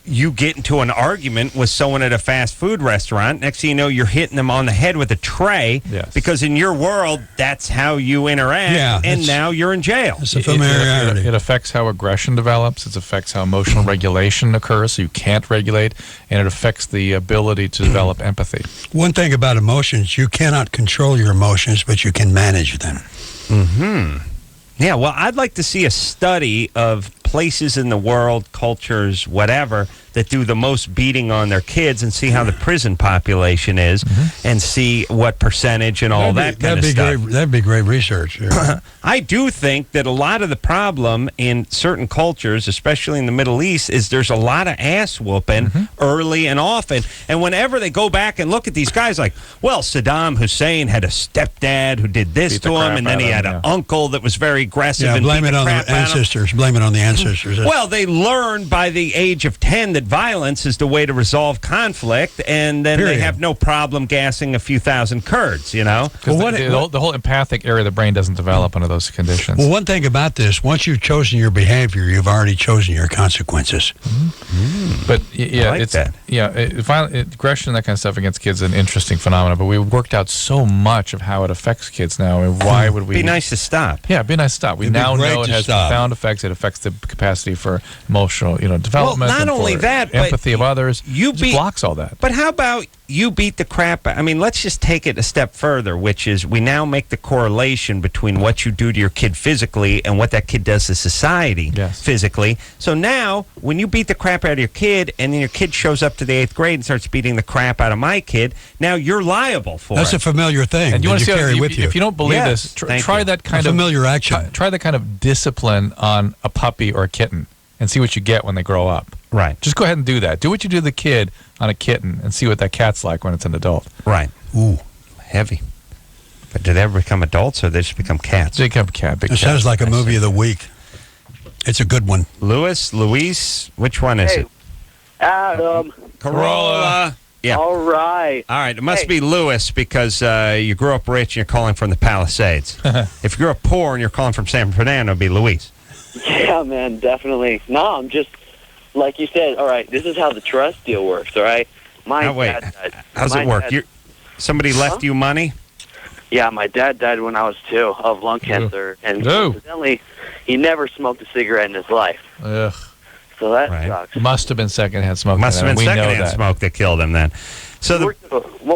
you get into an argument with someone at a fast food restaurant. Next thing you know, you're hitting them on the head with a tray because in your world, that's how you interact, and now you're in jail. It's a familiarity. It affects how aggression develops. It affects how emotional regulation occurs, so you can't regulate, and it affects the ability to develop empathy. One thing about emotions, you cannot control your emotions, but you can manage them. Yeah, well, I'd like to see a study of places in the world, cultures, whatever, that do the most beating on their kids and see how the prison population is and see what percentage and all that kind of stuff. That'd be great research. Yeah. I do think that a lot of the problem in certain cultures, especially in the Middle East, is there's a lot of ass whooping early and often. And whenever they go back and look at these guys like, well, Saddam Hussein had a stepdad who did this to him, and then he had an uncle that was very aggressive. Yeah, and blame it on the ancestors. Blame it on the ancestors. Well, they learned by the age of 10 that violence is the way to resolve conflict, and then they have no problem gassing a few thousand Kurds, you know? Because the whole empathic area of the brain doesn't develop under those conditions. Well, one thing about this, once you've chosen your behavior, you've already chosen your consequences. But aggression, that kind of stuff against kids is an interesting phenomenon, but we've worked out so much of how it affects kids now, and why would we... Be nice to stop. Yeah, be nice to stop. We now know it has profound effects. It affects the capacity for emotional, development. Well, not only that, but empathy of others. It blocks all that. But how about you beat the crap? I mean, let's just take it a step further, which is we now make the correlation between what you do to your kid physically and what that kid does to society physically. So now, when you beat the crap out of your kid, and then your kid shows up to the 8th grade and starts beating the crap out of my kid, now you're liable for That's it. a familiar thing. And you want to carry with you. If you don't believe this, try that kind of familiar action. Try that kind of discipline on a puppy or a kitten. and see what you get when they grow up. Right. Just go ahead and do that. Do what you do to the kid on a kitten and see what that cat's like when it's an adult. Right. Ooh. Heavy. But do they ever become adults or they just become cats? They become cat. Big It cat. sounds like a movie of the week. It's a good one. Luis, which one is it? Adam. Corolla. Yeah. All right. All right. It must be Lewis because you grew up rich and you're calling from the Palisades. If you grew up poor and you're calling from San Fernando, it'd be Luis. Yeah, man, definitely. No, I'm just, like you said, all right, this is how the trust deal works, all right? How's it work? Somebody left you money? Yeah, my dad died when I was 2 of lung cancer, and incidentally, he never smoked a cigarette in his life. Ugh. So that sucks. Must have been secondhand smoke. Must have been secondhand smoke that killed him then. So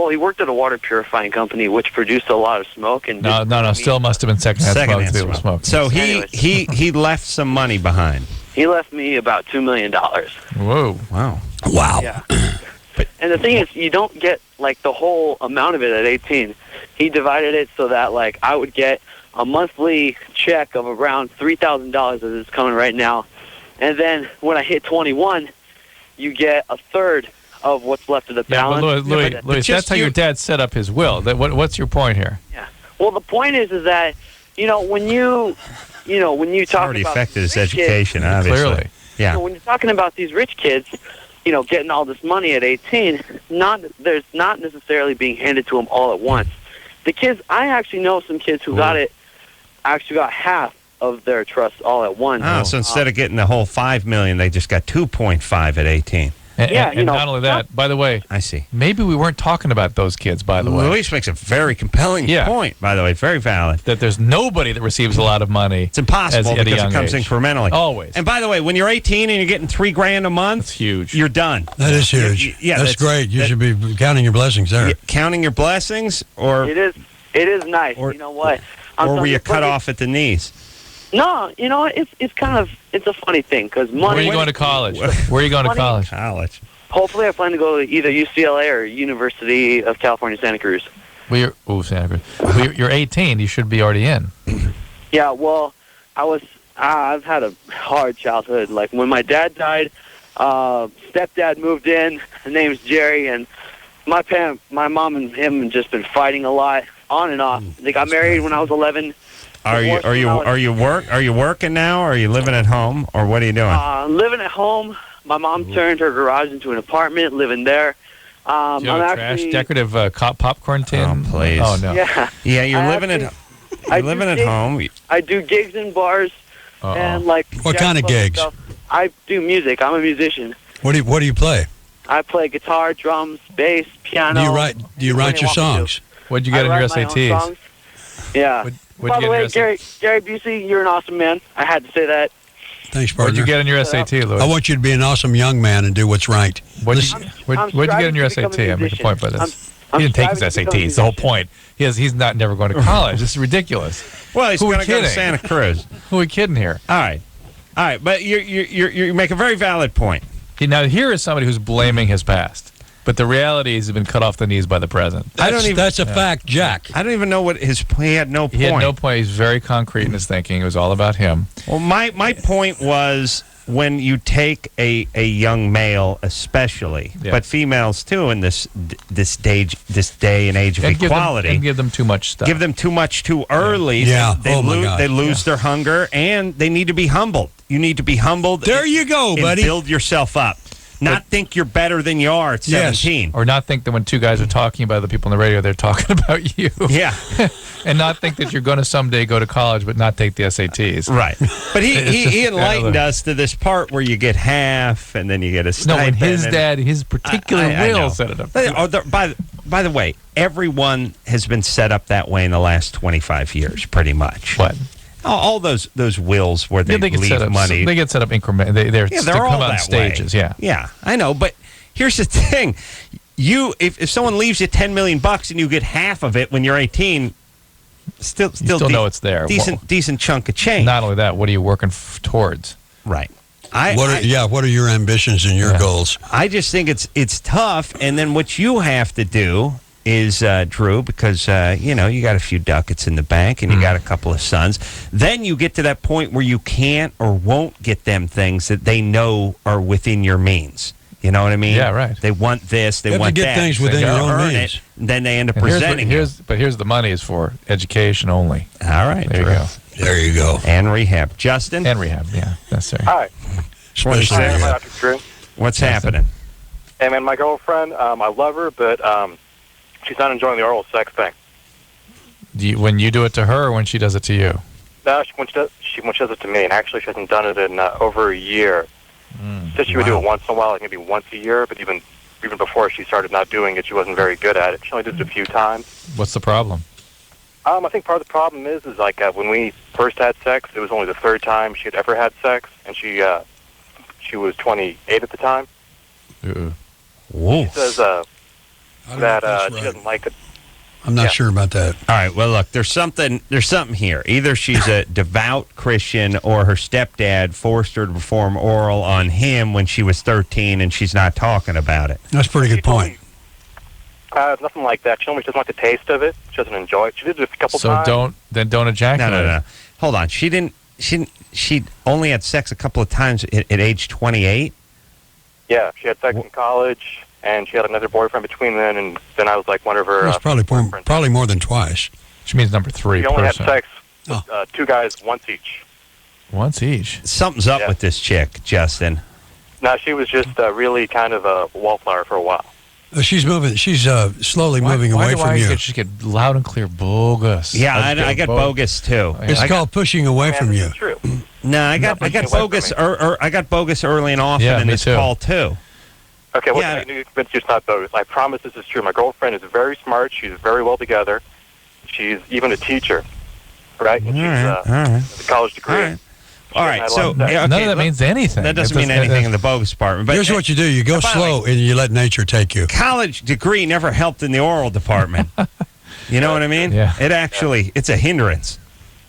he worked at a water purifying company, which produced a lot of smoke. And No. Still must have been secondhand smoke. So he left some money behind. He left me about $2 million. Whoa. Wow. Yeah. And the thing is, you don't get, like, the whole amount of it at 18. He divided it so that, like, I would get a monthly check of around $3,000 as it's coming right now. And then when I hit 21, you get a third of what's left of the balance. But Louis, that's how your dad set up his will. What's your point here? Yeah. Well, the point is that, when you talk already about affected his rich education, kids, obviously. Clearly. Yeah. When you're talking about these rich kids, getting all this money at 18, there's not necessarily being handed to them all at once. The kids, I actually know some kids who got half of their trust all at once. Oh, so instead of getting the whole $5 million, they just got 2.5 at 18. And not only that, by the way, I see. Maybe we weren't talking about those kids, by the way. Luis makes a very compelling point, by the way, very valid. That there's nobody that receives a lot of money. It's impossible because it comes age. incrementally. Always. And by the way, when you're 18 and you're getting $3,000 a month, that's huge. You're done. That is huge. Yeah, that's great. You should be counting your blessings there. Counting your blessings, or it is nice. You know what? Or were you cut off at the knees? No, it's kind of a funny thing because money. Where are you going to college? Where are you going to college? College. Hopefully, I plan to go to either UCLA or University of California, Santa Cruz. Santa Cruz. You're 18. You should be already in. Yeah, well, I've had a hard childhood. Like when my dad died, stepdad moved in. His name's Jerry, and my mom and him have just been fighting a lot, on and off. They got married when I was 11. Are you working now, or are you living at home, or what are you doing? Living at home. My mom turned her garage into an apartment, living there. Do you have a trash decorative popcorn tin? Oh, please. Oh, no. Yeah, you're living at home. I do gigs in bars and like. What kind of gigs? Stuff. I do music. I'm a musician. What do you play? I play guitar, drums, bass, piano. Do you write your songs? What'd you get in your SATs? Yeah. By the way, Gary Busey, you're an awesome man. I had to say that. Thanks, partner. What'd you get in your SAT, Louis? I want you to be an awesome young man and do what's right. What'd you get in your SAT? I make a point by this. He didn't take his SAT. It's the whole point. He's never going to college. This is ridiculous. Well, he's going to go to Santa Cruz. Who are we kidding here? All right, but you make a very valid point. Now here is somebody who's blaming his past. But the reality is he's been cut off the knees by the present. That's a fact, Jack. I don't even know what he had no point. He had no point. He's very concrete in his thinking. It was all about him. Well, my point was when you take a young male especially, but females too in this day and age of equality. Give them too much stuff. Give them too much too early. Yeah. They lose their hunger, and they need to be humbled. You need to be humbled. There you go, buddy. Build yourself up. Not think you're better than you are at 17. Or not think that when two guys are talking about the people on the radio, they're talking about you. Yeah. And not think that you're going to someday go to college but not take the SATs. Right. But he enlightened us to this part where you get half and then you get a stipend. No, when his particular will set it up. By the way, everyone has been set up that way in the last 25 years, pretty much. What? All those wills where they leave money. They get set up increment. They come out in stages. Way. Yeah, I know. But here's the thing: if someone leaves you $10 million and you get half of it when you're 18, still know it's there. Decent chunk of change. Not only that, what are you working towards? Right. What are your ambitions and your goals? I just think it's tough, and then what you have to do is, Drew, because, you got a few ducats in the bank and you got a couple of sons. Then you get to that point where you can't or won't get them things that they know are within your means. You know what I mean? Yeah, right. They want this, they want that. You have to get things within your own means. Then they end up And presenting here's the money is for education only. All right. There you go. There you go. And rehab. Justin? And rehab, yeah. Necessary. Hi. Especially Hi, rehab. Dr. Drew. What's happening? Hey, man, my girlfriend, I love her, but she's not enjoying the oral sex thing. When you do it to her or when she does it to you? No, when she does it to me, and actually she hasn't done it in over a year. Said she would do it once in a while, like maybe once a year, but even before she started not doing it, she wasn't very good at it. She only did it a few times. What's the problem? I think part of the problem is like when we first had sex, it was only the third time she had ever had sex, and she was 28 at the time. Whoa. She says that she doesn't like it. I'm not sure about that. All right. Well, look, there's something here. Either she's a devout Christian or her stepdad forced her to perform oral on him when she was 13 and she's not talking about it. That's a pretty good point. Nothing like that. She told me she doesn't like the taste of it. She doesn't enjoy it. She did it a couple times. So don't ejaculate. No. Hold on. She only had sex a couple of times at age 28? Yeah, she had sex in college, and she had another boyfriend between then, and then I was like one of her That's probably more than twice. Which means number 3. She only had sex with 2 guys once each. Once each? Something's up with this chick, Justin. No, she was just really kind of a wallflower for a while. She's moving. She's slowly moving away from you. Why just get loud and clear bogus? Yeah, I got bogus too. It's called pushing away from you. True. No, I got bogus. I got bogus early and often in this call too. Okay, well, I knew you convinced you it's not bogus. I promise this is true. My girlfriend is very smart. She's very well together. She's even a teacher, right? And she's a college degree. All right, so none of that means anything. That doesn't mean anything in the bogus department. But here's what you do: you go slow and you let nature take you. College degree never helped in the oral department. You know what I mean? Yeah. It actually it's a hindrance.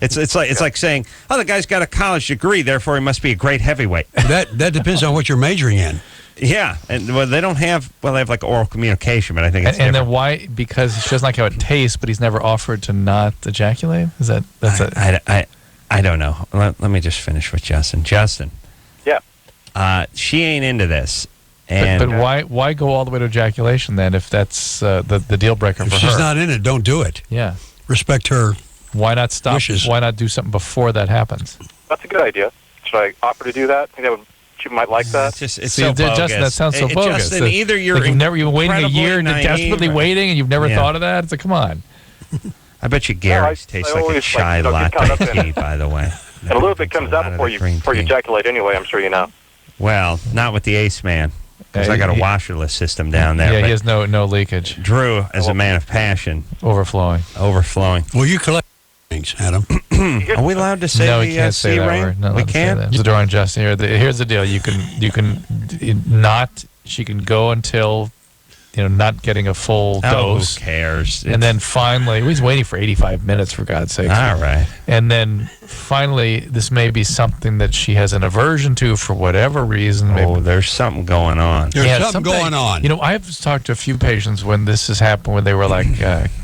It's like saying, oh, the guy's got a college degree, therefore he must be a great heavyweight. That depends on what you're majoring in. Yeah, and they have like oral communication, but I think it's and then why? Because she doesn't like how it tastes, but he's never offered to not ejaculate. Is that I don't know. Let me just finish with Justin. Justin. Yeah. She ain't into this. And but why go all the way to ejaculation then if that's the deal breaker for her? If she's not in it, don't do it. Yeah. Respect her. Why not stop? Wishes. Why not do something before that happens? That's a good idea. Should I offer to do that? I think she might like that. It's so bogus. Justin, that sounds so bogus. Justin, either you've been waiting a year and desperately waiting, and you've never thought of that. It's like, come on. I bet you Gary's tastes like a chai latte tea, by the way. And a little bit comes out before you ejaculate anyway, I'm sure you know. Well, not with the Ace Man. Because I got a washerless system down there. Yeah, he has no leakage. Drew, as a man of passion. Overflowing. Well, you collect things, Adam. Are we allowed to say we can't say that word. No, we can't? There's a door on Justin here. Here's the deal. You can not, she can go until, not getting a full dose. Who cares? And then finally, he's waiting for 85 minutes, for God's sake. All right. And then finally, this may be something that she has an aversion to for whatever reason. Oh, there's something going on. There's something going on. I've talked to a few patients when this has happened, when they were like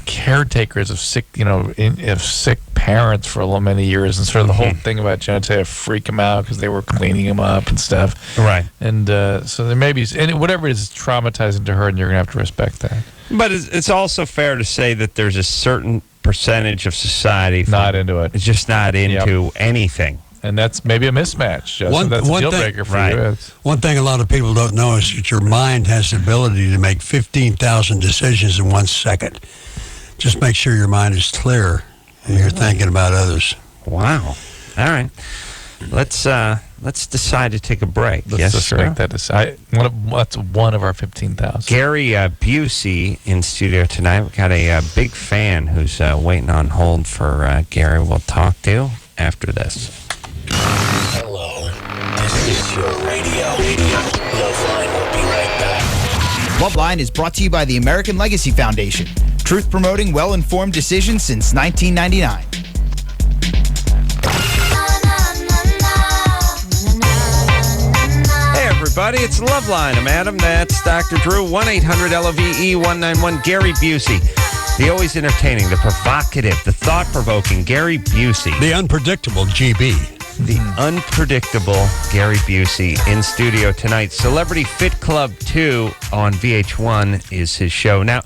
caretakers of sick, of sick parents for many years, and sort of the whole thing about genitalia freak them out because they were cleaning them up and stuff. Right. And so there may be, and whatever it is traumatizing to her, and you're going to have to respect that. But it's also fair to say that there's a certain percentage of society not into it. It's just not into anything. And that's maybe a mismatch, Justin. That's a deal breaker for you. One thing a lot of people don't know is that your mind has the ability to make 15,000 decisions in 1 second. Just make sure your mind is clear and you're thinking about others. Wow. All right. Let's decide to take a break. Let's just make that decide. That's one of our 15,000. Gary Busey in studio tonight. We've got a big fan who's waiting on hold for Gary. We'll talk to after this. Hello. This is your radio. LoveLine will be right back. LoveLine is brought to you by the American Legacy Foundation. Truth promoting well-informed decisions since 1999. Hey, everybody. everybody. It's Loveline. I'm Adam. That's Dr. Drew. 1-800-LOVE-191. Gary Busey. The always entertaining, the provocative, the thought-provoking Gary Busey. The unpredictable GB. The unpredictable Gary Busey in studio tonight. Celebrity Fit Club 2 on VH1 is his show. Now,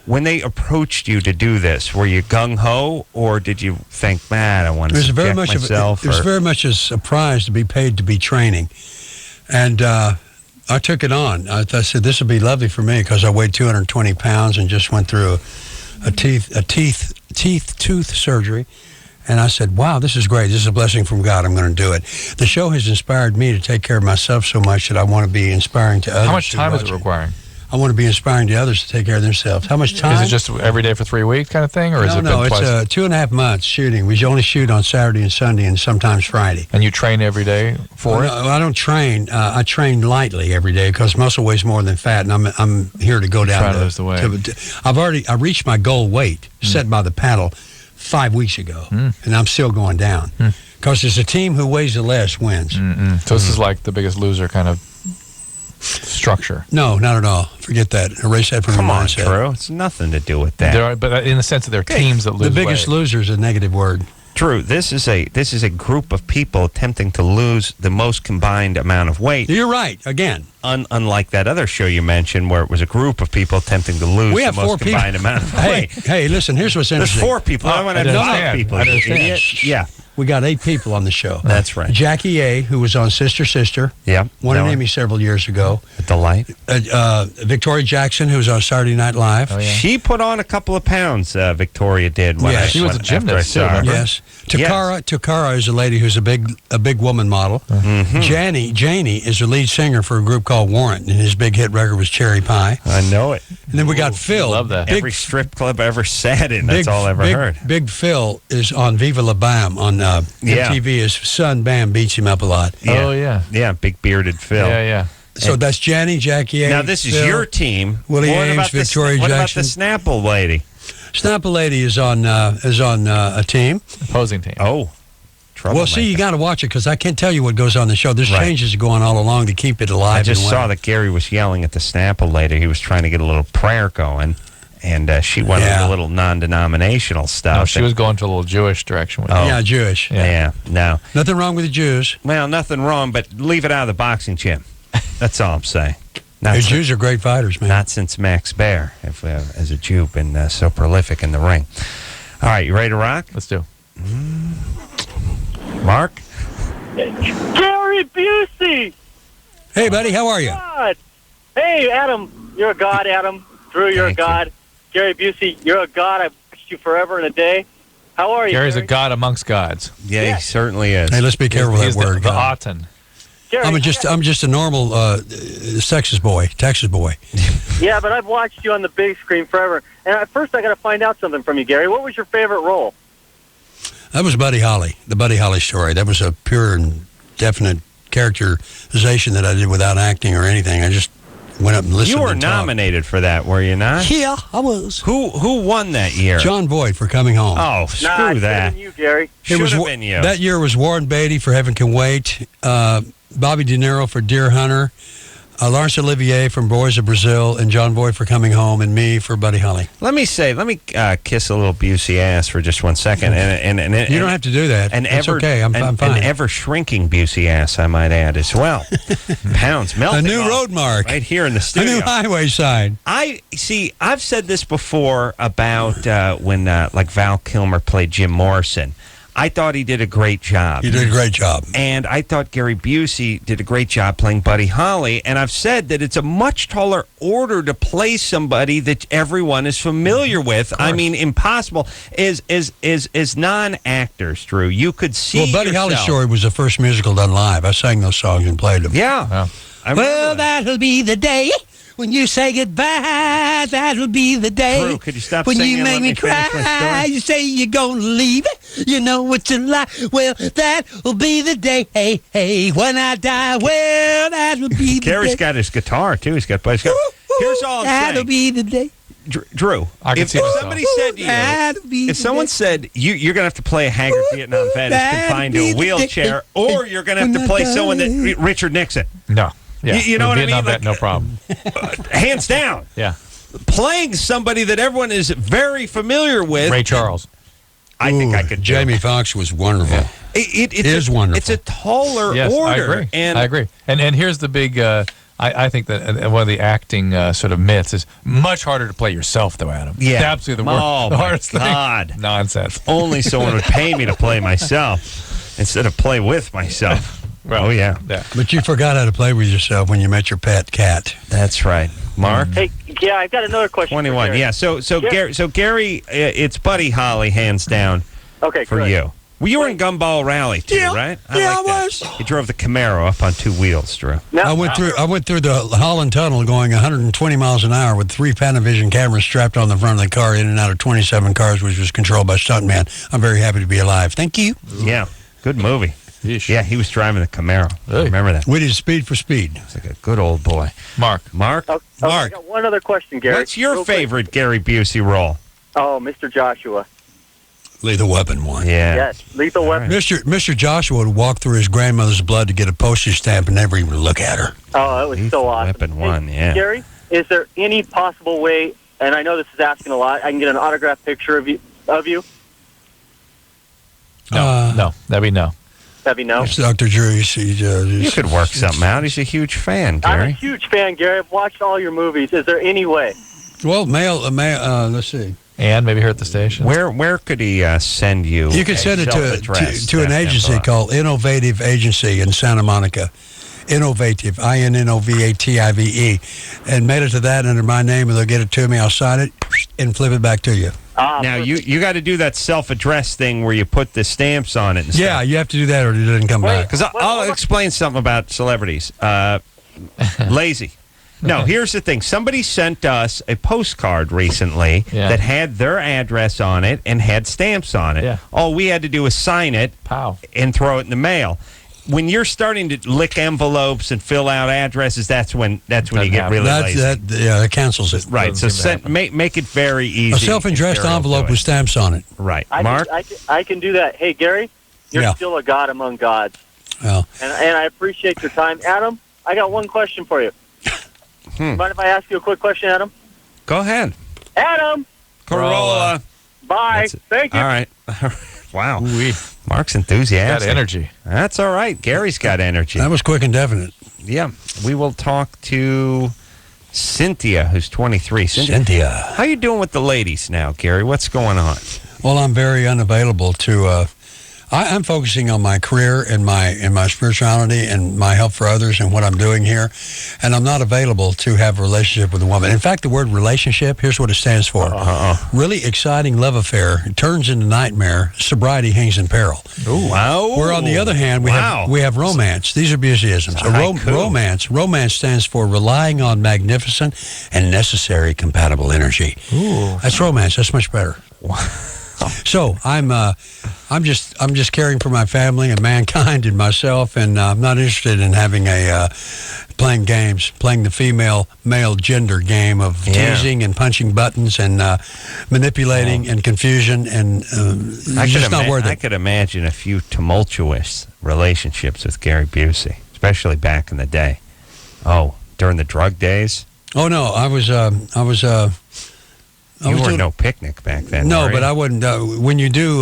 when they approached you to do this, were you gung-ho, or did you think, man, I want to subject myself? It was very much a surprise to be paid to be training. And I took it on. I said, this would be lovely for me because I weighed 220 pounds and just went through a tooth surgery. And I said, wow, this is great. This is a blessing from God. I'm going to do it. The show has inspired me to take care of myself so much that I want to be inspiring to others. How much time is it requiring? I want to be inspiring to others to take care of themselves. How much time? Is it just every day for 3 weeks kind of thing? Or is it No, twice? It's 2.5 months shooting. We only shoot on Saturday and Sunday and sometimes Friday. And you train every day for it? No, I don't train. I train lightly every day because muscle weighs more than fat, and I'm here to go down. Trying to lose the weight. I reached my goal weight set by the paddle 5 weeks ago, and I'm still going down because it's a team who weighs the less wins. So this is like the Biggest Loser kind of structure. No, not at all. Forget that. Erase that from your mindset. Come on, Drew. It's nothing to do with that. But in the sense that they're teams that lose The Biggest weight. Loser is a negative word. Drew, this is a group of people attempting to lose the most combined amount of weight. You're right. Again. Unlike that other show you mentioned where it was a group of people attempting to lose the most combined amount of weight. Hey, listen, here's what's interesting. There's 4 people. I want to have 5 people. I understand. Yeah. We got 8 people on the show. That's right. Jackie A., who was on Sister Sister. Yeah. Won an Emmy several years ago. A delight. Victoria Jackson, who was on Saturday Night Live. Oh, yeah. She put on a couple of pounds, Victoria did. She was a gymnast, too, remember? Yes. Takara is a lady who's a big woman model. Janie is the lead singer for a group called Warrant, and his big hit record was Cherry Pie. I know it. And then we got Phil. Love that. Every strip club I ever sat in, that's all I ever heard. Big Phil is on Viva La Bam on MTV. His son Bam beats him up a lot. Yeah. Oh, yeah. Yeah, big bearded Phil. Yeah. So that's Jackie A. Now, this is Phil, your team. Willie What Ames, about Victoria What about Jackson. the Snapple lady? Snapple Lady is on a team. Opposing team. Oh, Well, see, you got to watch it because I can't tell you what goes on the show. There's changes going all along to keep it alive. I just saw that Gary was yelling at the Snapple lady. He was trying to get a little prayer going, and she went into a little non-denominational stuff. No, she was going to a little Jewish direction with it. Yeah, Jewish. Yeah, no. Nothing wrong with the Jews. Well, nothing wrong, but leave it out of the boxing gym. That's all I'm saying. The Jews are great fighters, man. Not since Max Baer, as a Jew, been so prolific in the ring. All right, you ready to rock? Let's do. Mark? Gary Busey! Hey, buddy, how are you? God. Hey, Adam, you're a god, Adam. Drew, you're a god. Gary Busey, you're a god. I've watched you forever and a day. How are you, Gary's Gary? a god amongst gods. Yeah, he certainly is. Hey, let's be careful with He's that word. The Aten. Gary, I'm just a normal Texas boy. Yeah, but I've watched you on the big screen forever. And at first, I got to find out something from you, Gary. What was your favorite role? That was Buddy Holly, the Buddy Holly story. That was a pure and definite characterization that I did without acting or anything. I just went up and listened. You were nominated for that, were you not? Yeah, I was. Who won that year? John Boyd for Coming Home. Oh, screw that. You, Gary. Should have been you. That year was Warren Beatty for Heaven Can Wait, Bobby De Niro for Deer Hunter, Laurence Olivier from Boys of Brazil, and John Boyd for Coming Home, and me for Buddy Holly. Let me kiss a little Busey ass for just 1 second. And you don't have to do that. That's okay. I'm fine. An ever-shrinking Busey ass, I might add, as well. Pounds melting a new off road mark. right here in the studio. A new highway sign. I've said this before about when like Val Kilmer played Jim Morrison. I thought he did a great job. You did a great job. And I thought Gary Busey did a great job playing Buddy Holly. And I've said that it's a much taller order to play somebody that everyone is familiar with. I mean, impossible. As non-actors, Drew, you could see Buddy yourself. Holly's story was the first musical done live. I sang those songs and played them. Yeah. Well, that'll be the day when you say goodbye. That'll be the day. Drew, could you stop when singing you and make let me me finish my cry? story? You say you're gonna leave it. You know it's a lie. Well, that'll be the day. Hey, when I die. Well, that'll be the Gary's day. got his guitar, too. Here's all I'm saying. That'll be the day. Drew, if somebody said to you, if someone said you're going to have to play a haggard Vietnam vet who's confined to a wheelchair, or you're going to have to play someone that Richard Nixon. No. Yeah. You know what I mean? Vietnam vet, Like, no problem. hands down. Yeah. Playing somebody that everyone is very familiar with. Ray Charles. I think I could do Jamie it. Foxx was wonderful. Yeah. It is wonderful. It's a taller Yes, order. I agree. And I agree. And here's the big. I think that one of the acting sort of myths is much harder to play yourself, though, Adam. Yeah. It's absolutely the worst. Oh, the my hardest God. thing. Nonsense. only someone would pay me to play myself instead of play with myself. Well, oh, yeah. But you forgot how to play with yourself when you met your pet cat. That's right. Mark? Hey, yeah, I've got another question. 21. For Gary. Yeah. So Gary, it's Buddy Holly, hands down, Okay, for good. you. Well, you were in Gumball Rally, too, right? I like that. was. You drove the Camaro up on 2 wheels, Drew. Now, I went through the Holland Tunnel going 120 miles an hour with 3 Panavision cameras strapped on the front of the car, in and out of 27 cars, which was controlled by stuntman. I'm very happy to be alive. Thank you. Yeah. Good movie. Yeesh. Yeah, he was driving the Camaro. Really? I remember that. We did Speed for Speed. It's like a good old boy. Mark. Mark? I Mark, got one other question, Gary. what's your Real quick. favorite Gary Busey role? Oh, Mr. Joshua. Lethal Weapon one. Yeah. Yes, Lethal Weapon. Mr. Joshua would walk through his grandmother's blood to get a postage stamp and never even look at her. Oh, that was Lethal so awesome. Weapon 1, yeah. Gary, is there any possible way, and I know this is asking a lot, I can get an autographed picture of you? No, that'd be no. That'd be no. It's Dr. Drew. You could work something out. He's a huge fan, I'm a Gary. huge fan, Gary. I've watched all your movies. Is there any way? Well, let's see. And maybe here at the station. Where could he send you? You could send it to an agency called Innovative Agency in Santa Monica. Innovative, Innovative, and mail it to that under my name, and they'll get it to me. I'll sign it and flip it back to you. Now, you got to do that self-address thing where you put the stamps on it and stuff. Yeah, you have to do that or it doesn't come back. Because I'll explain something about celebrities. Lazy. No, here's the thing. Somebody sent us a postcard recently that had their address on it and had stamps on it. Yeah. All we had to do was sign it and throw it in the mail. When you're starting to lick envelopes and fill out addresses, that's when you get really lazy. That cancels it. Right. So make it very easy. A self-addressed envelope with stamps on it. Right. Mark? I can do that. Hey, Gary, you're still a god among gods. Well. And I appreciate your time. Adam, I got one question for you. Mind if I ask you a quick question, Adam? Go ahead. Adam! Corolla. Bye. Thank you. All right. Wow. Mark's enthusiastic. Got energy. That's all right. Gary's got energy. That was quick and definite. Yeah. We will talk to Cynthia, who's 23. Cynthia. How you doing with the ladies now, Gary? What's going on? Well, I'm very unavailable to... I'm focusing on my career and my spirituality and my help for others and what I'm doing here, and I'm not available to have a relationship with a woman. In fact, the word relationship, here's what it stands for. Really exciting love affair. It turns into nightmare. Sobriety hangs in peril. Ooh, wow. Where on the other hand, we have romance. These are Buseyisms. Romance stands for relying on magnificent and necessary compatible energy. Ooh. That's romance. That's much better. So I'm just caring for my family and mankind and myself, and I'm not interested in having playing the female-male gender game of teasing and punching buttons and manipulating and confusion, and it's just not worth it. I could imagine a few tumultuous relationships with Gary Busey, especially back in the day. Oh, during the drug days. Oh no, I was You were no picnic back then. No, but I wouldn't. When you do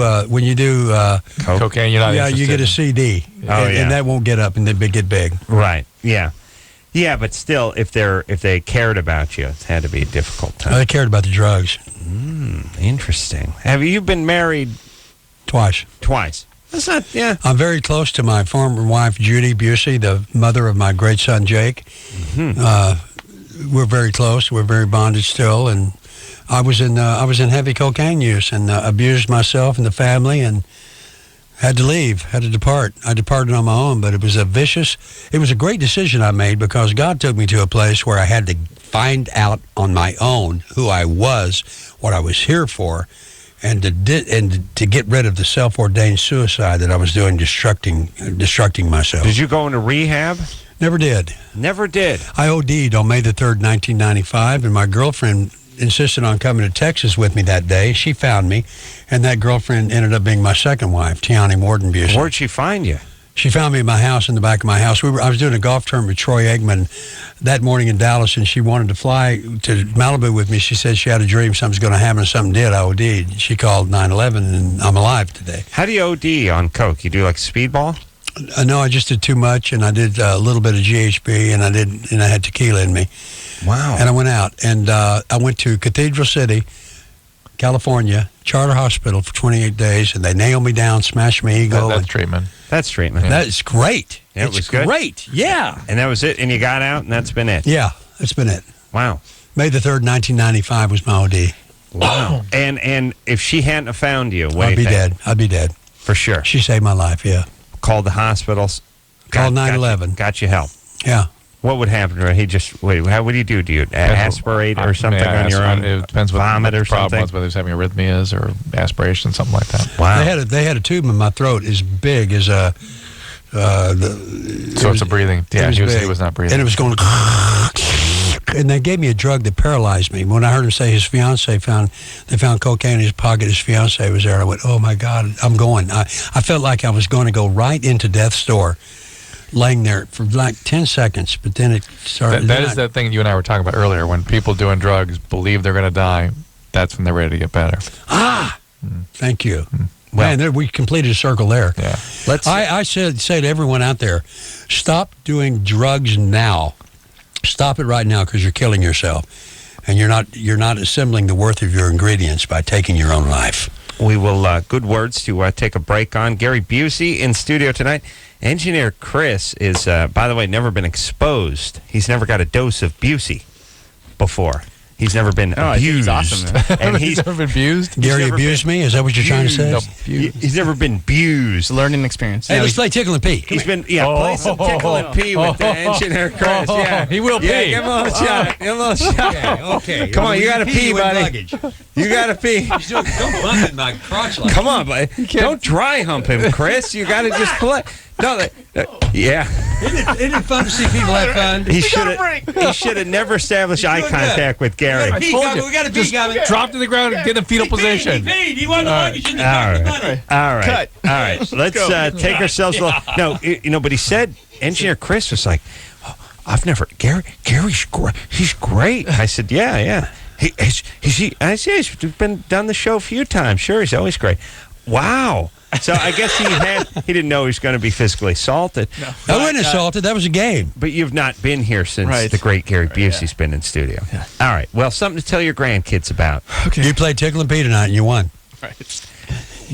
cocaine, you're not interested. You get a CD, and that won't get up and they get big. Right. Yeah. Yeah, but still, if they cared about you, it had to be a difficult time. They cared about the drugs. Interesting. Have you been married twice? That's not. Yeah. I'm very close to my former wife Judy Busey, the mother of my great son Jake. We're very close. We're very bonded still, and I was in heavy cocaine use and abused myself and the family and had to depart. I departed on my own, but it was a great decision I made because God took me to a place where I had to find out on my own who I was, what I was here for, and to get rid of the self-ordained suicide that I was doing, destructing myself. Did you go into rehab? Never did. I OD'd on May the 3rd, 1995, and my girlfriend insisted on coming to Texas with me that day. She found me, and that girlfriend ended up being my second wife, Tiani Morton Busey. Where'd she find you? She found me at my house, in the back of my house. I was doing a golf tournament with Troy Aikman that morning in Dallas, and she wanted to fly to Malibu with me. She said she had a dream something's going to happen, and something did. I OD'd. She called 911, and I'm alive today. How do you OD on coke? You do like speedball? No, I just did too much, and I did a little bit of GHB, and I had tequila in me. Wow. And I went out, and I went to Cathedral City, California, Charter Hospital for 28 days, and they nailed me down, smashed my ego. That's treatment. That's treatment. That is great. It was good? Great. Yeah. And that was it? And you got out, and that's been it? Yeah, that's been it. Wow. May the 3rd, 1995 was my OD. Wow. And if she hadn't have found you, what I'd do you be think? dead. I'd be dead. For sure. She saved my life, yeah. Called the hospitals. Called 911. Got you help. Yeah. What would happen? He just, wait, how would you do? Do you aspirate or something on your own? It depends what vomit the or problem something? was, whether he was having arrhythmias or aspiration, something like that. Wow. They had a tube in my throat as big as a... Source of breathing. Yeah, he was not breathing. And it was going... And they gave me a drug that paralyzed me. When I heard him say his fiance they found cocaine in his pocket, his fiance was there. I went, oh my God, I'm going. I felt like I was going to go right into death's door, laying there for like 10 seconds, but then it started. That is that thing you and I were talking about earlier. When people doing drugs believe they're going to die, that's when they're ready to get better. Thank you. Well, man, we completed a circle there. Yeah. I say to everyone out there, stop doing drugs now. Stop it right now, because you're killing yourself, and you're not assembling the worth of your ingredients by taking your own life. We will, good words to take a break on. Gary Busey in studio tonight. Engineer Chris is, by the way, never been exposed. He's never got a dose of Busey before. He's never been abused. He's awesome. And he's never been abused? Gary abused me? Is that what you're trying to say? No, he's never been abused. Learning experience. Hey, let's play Tickle and Pee. He's been, play some Tickle and Pee with the Engineer Chris. Yeah, he will pee. Give him a little shot. Give him a little shot. Okay. Come on, you got to pee, buddy. You got to pee. Don't bump in my crotch like Come on, buddy. Don't dry hump him, Chris. You got to just play. No, yeah. Isn't it fun to see people have fun? He should have never established eye contact with Gary. We got to pee, Gary. Drop to the ground and get in fetal position. He won the luggage in the money. All right. Let's take ourselves a little. No, but he said, Engineer Chris was like, Gary's great. He's great. I said, yeah. I said, he's been done the show a few times. Sure, he's always great. Wow. So I guess he didn't know he was going to be physically assaulted. No. I wasn't assaulted. That was a game. But you've not been here since the great Gary Busey's been in studio. Yeah. All right. Well, something to tell your grandkids about. Okay. You played Tickle and Pee tonight, and you won. Right.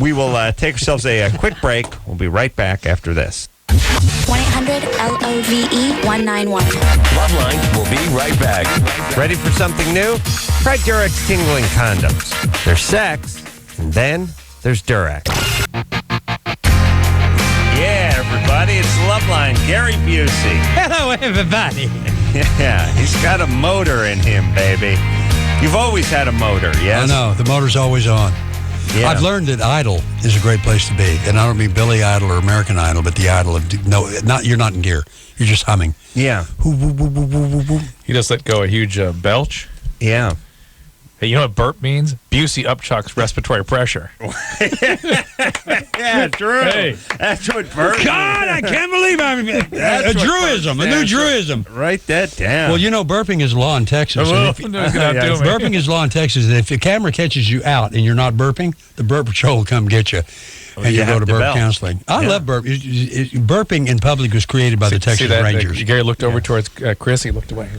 We will take ourselves a quick break. We'll be right back after this. 1-800-LOVE-191. LoveLine will be right back. Ready for something new? Try Durex Tingling Condoms. There's sex, and then there's Durex. Yeah, everybody, it's LoveLine, Gary Busey. Hello, everybody. Yeah, he's got a motor in him, baby. You've always had a motor, yes? I know, the motor's always on. Yeah. I've learned that Idol is a great place to be. And I don't mean Billy Idol or American Idol, but the Idol of, you're not in gear. You're just humming. Yeah. He just let go a huge belch. Yeah. Hey, you know what burp means? Busey upchucks respiratory pressure. Yeah, Drew. Hey. That's what burp means. God, I can't believe I'm a truism, a new truism. Write that down. Well, you know, burping is law in Texas. Burping is law in Texas. And if the camera catches you out and you're not burping, the burp patrol will come get you. And you go to burp counseling. I love burp. Burping in public was created by the Texas Rangers. Gary looked over towards Chris. He looked away.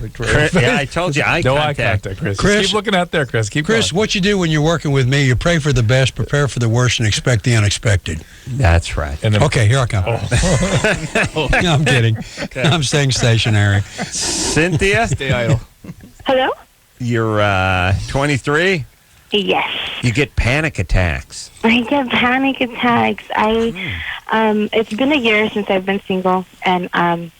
Yeah, I told you. No eye contact, Chris. Keep looking out there, Chris. Keep Chris, going. what you do when you're working with me, you pray for the best, prepare for the worst, and expect the unexpected. That's right. And then, okay, here I come. No, I'm kidding. Okay. I'm staying stationary. Cynthia? Stay idle. Hello? You're 23? Yes. You get panic attacks. I get panic attacks. It's been a year since I've been single, and I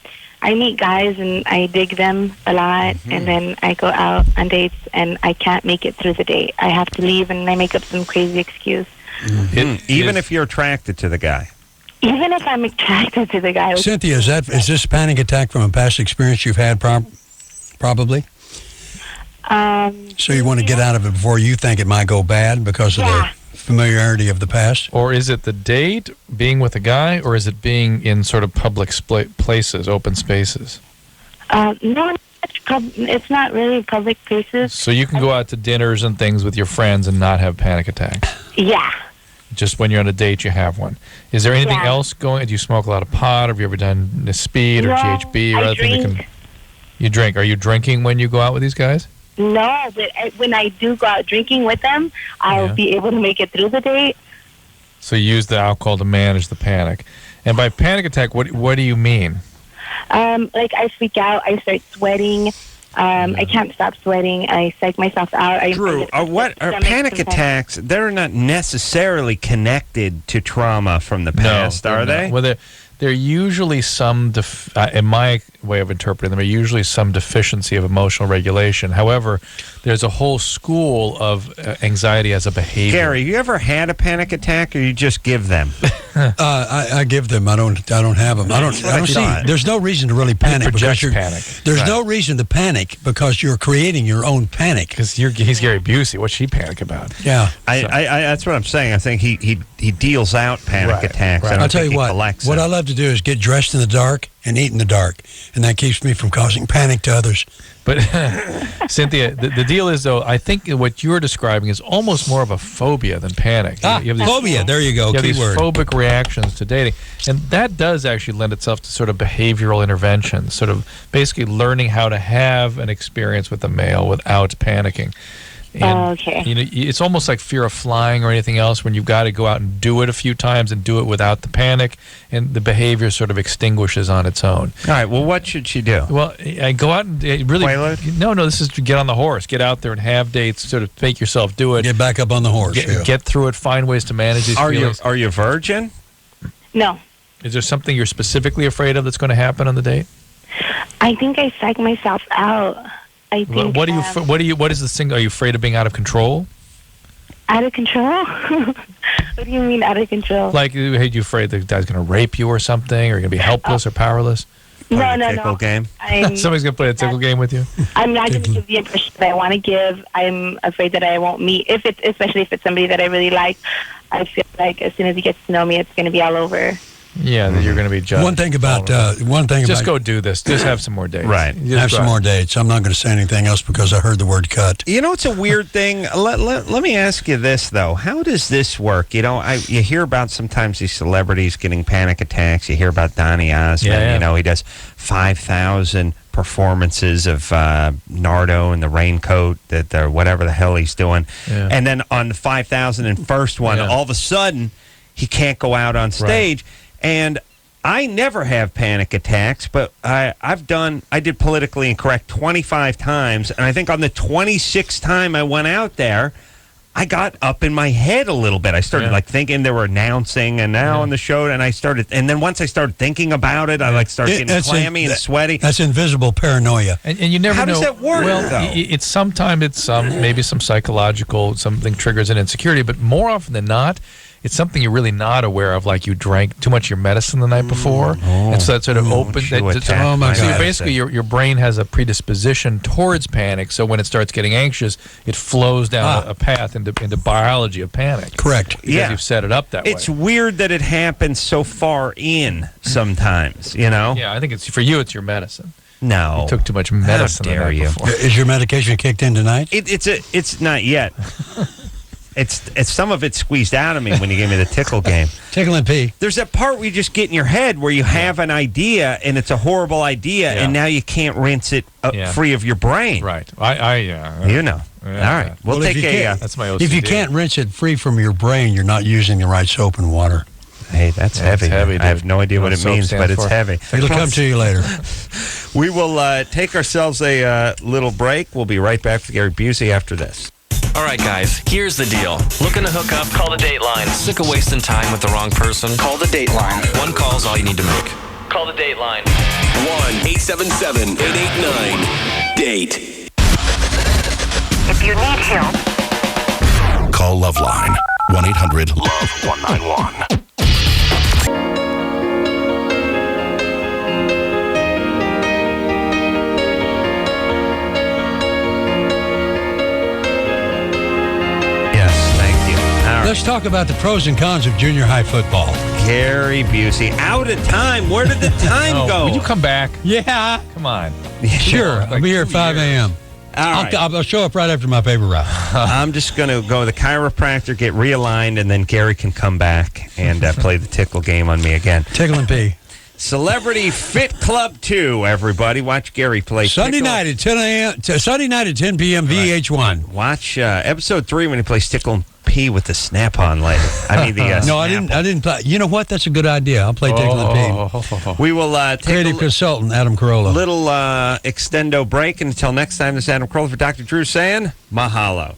meet guys and I dig them a lot, and then I go out on dates and I can't make it through the date. I have to leave and I make up some crazy excuse. Even if you're attracted to the guy. Even if I'm attracted to the guy. Cynthia, is this panic attack from a past experience you've had? Probably. So you want to get out of it before you think it might go bad because of the familiarity of the past? Or is it the date, being with a guy, or is it being in sort of public places, open spaces? No, it's not really public places. So you can go out to dinners and things with your friends and not have panic attacks? Yeah. Just when you're on a date, you have one. Is there anything else going? Do you smoke a lot of pot? Have you ever done speed or GHB or other thing that can? You drink. Are you drinking when you go out with these guys? No, but when I do go out drinking with them, I'll be able to make it through the date. So you use the alcohol to manage the panic. And by panic attack, what do you mean? Like I freak out, I start sweating. I can't stop sweating. I psych myself out. Drew, what are panic attacks? They're not necessarily connected to trauma from the past, are they? Well, they're usually some, in my way of interpreting them, are usually some deficiency of emotional regulation. However, there's a whole school of anxiety as a behavior. Gary, you ever had a panic attack, or you just give them? I give them. I don't have them. I don't see. There's no reason to really panic. There's no reason to panic because you're creating your own panic. Because he's Gary Busey. What's she panic about? Yeah, that's what I'm saying. I think he deals out panic attacks. Right. I'll tell you what. What I love to do is get dressed in the dark and eat in the dark, and that keeps me from causing panic to others. But Cynthia, the deal is, though, I think what you're describing is almost more of a phobia than panic. You have these, phobia, there you go, you have these keyword. phobic reactions to dating. And that does actually lend itself to sort of behavioral interventions, sort of basically learning how to have an experience with a male without panicking. And, okay. You know, it's almost like fear of flying or anything else when you've got to go out and do it a few times and do it without the panic, and the behavior sort of extinguishes on its own. All right, well, what should she do? Well, I go out and really... No, this is to get on the horse. Get out there and have dates, sort of make yourself do it. Get back up on the horse. Get through it, find ways to manage these feelings. Are you a virgin? No. Is there something you're specifically afraid of that's going to happen on the date? I think I psych myself out. I think. What is the thing? Are you afraid of being out of control? Out of control? What do you mean out of control? Like, are you afraid the guy's going to rape you or something? Or you're going to be helpless or powerless? No. Tickle game? Somebody's going to play a tickle game with you? I'm not going to give the impression that I want to give. I'm afraid that I won't meet, especially if it's somebody that I really like. I feel like as soon as he gets to know me, it's going to be all over. Yeah, that you're going to be judged. One thing about just go do this. Just have some more dates. Right. Have some more dates. I'm not going to say anything else because I heard the word cut. You know, it's a weird thing. Let me ask you this, though. How does this work? You know, you hear about sometimes these celebrities getting panic attacks. You hear about Donny Osmond. Yeah. You know, he does 5,000 performances of Nardo and the Raincoat, that whatever the hell he's doing. Yeah. And then on the 5,001st one, all of a sudden, he can't go out on stage. Right. And I never have panic attacks, but I did Politically Incorrect 25 times, and I think on the 26th time I went out there, I got up in my head a little bit. I started thinking they were announcing, and now on the show, and then once I started thinking about it, I started getting clammy and sweaty. That's invisible paranoia. And you never know. How does that work? Well, though? Maybe some psychological, something triggers an insecurity, but more often than not, it's something you're really not aware of, like you drank too much of your medicine the night before. And so that sort of opens... Oh, my God. Basically, your brain has a predisposition towards panic, so when it starts getting anxious, it flows down a path into biology of panic. Correct. Because you've set it up that way. It's weird that it happens so far in sometimes, you know? Yeah, I think for you, it's your medicine. No. You took too much medicine the night before. Is your medication kicked in tonight? It's not yet. It's some of it squeezed out of me when you gave me the tickle game. Tickle and pee. There's that part where you just get in your head where you have an idea and it's a horrible idea and now you can't rinse it free of your brain. Right. You know. All right. We'll take that's my OCD. If you can't rinse it free from your brain, you're not using the right soap and water. Hey, that's heavy. Dude. I have no idea what it means, but it's heavy. It'll come to you later. We will take ourselves a little break. We'll be right back with Gary Busey after this. All right, guys, here's the deal. Looking to hook up? Call the Dateline. Sick of wasting time with the wrong person? Call the Dateline. One call's all you need to make. Call the Dateline. 1-877-889-DATE. If you need help, call LoveLine. 1-800-LOVE-191. let's talk about the pros and cons of junior high football. Gary Busey, out of time. Where did the time go? Would you come back? Yeah. Come on. Sure. I'll be here at 5 a.m. I'll show up right after my paper route. I'm just going to go to the chiropractor, get realigned, and then Gary can come back and play the tickle game on me again. Tickle and pee. Celebrity Fit Club 2, everybody. Watch Gary play Sunday tickle. night at 10 a.m. Sunday night at 10 p.m. VH1. Watch episode 3 when he plays tickle and pee with the snap-on lady. I mean the no, I didn't play. You know what? That's a good idea. I'll play tickle and pee. We will take creative consultant Adam Carolla. Little extendo break, and until next time, this is Adam Carolla for Dr. Drew saying mahalo.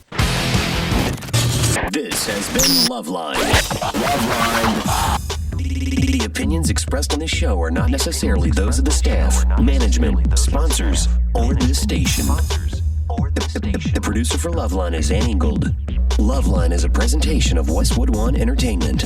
This has been LoveLine. LoveLine. The opinions expressed on this show are not necessarily those of the staff, management, sponsors, or this station. The producer for LoveLine is Ann Ingold. LoveLine is a presentation of Westwood One Entertainment.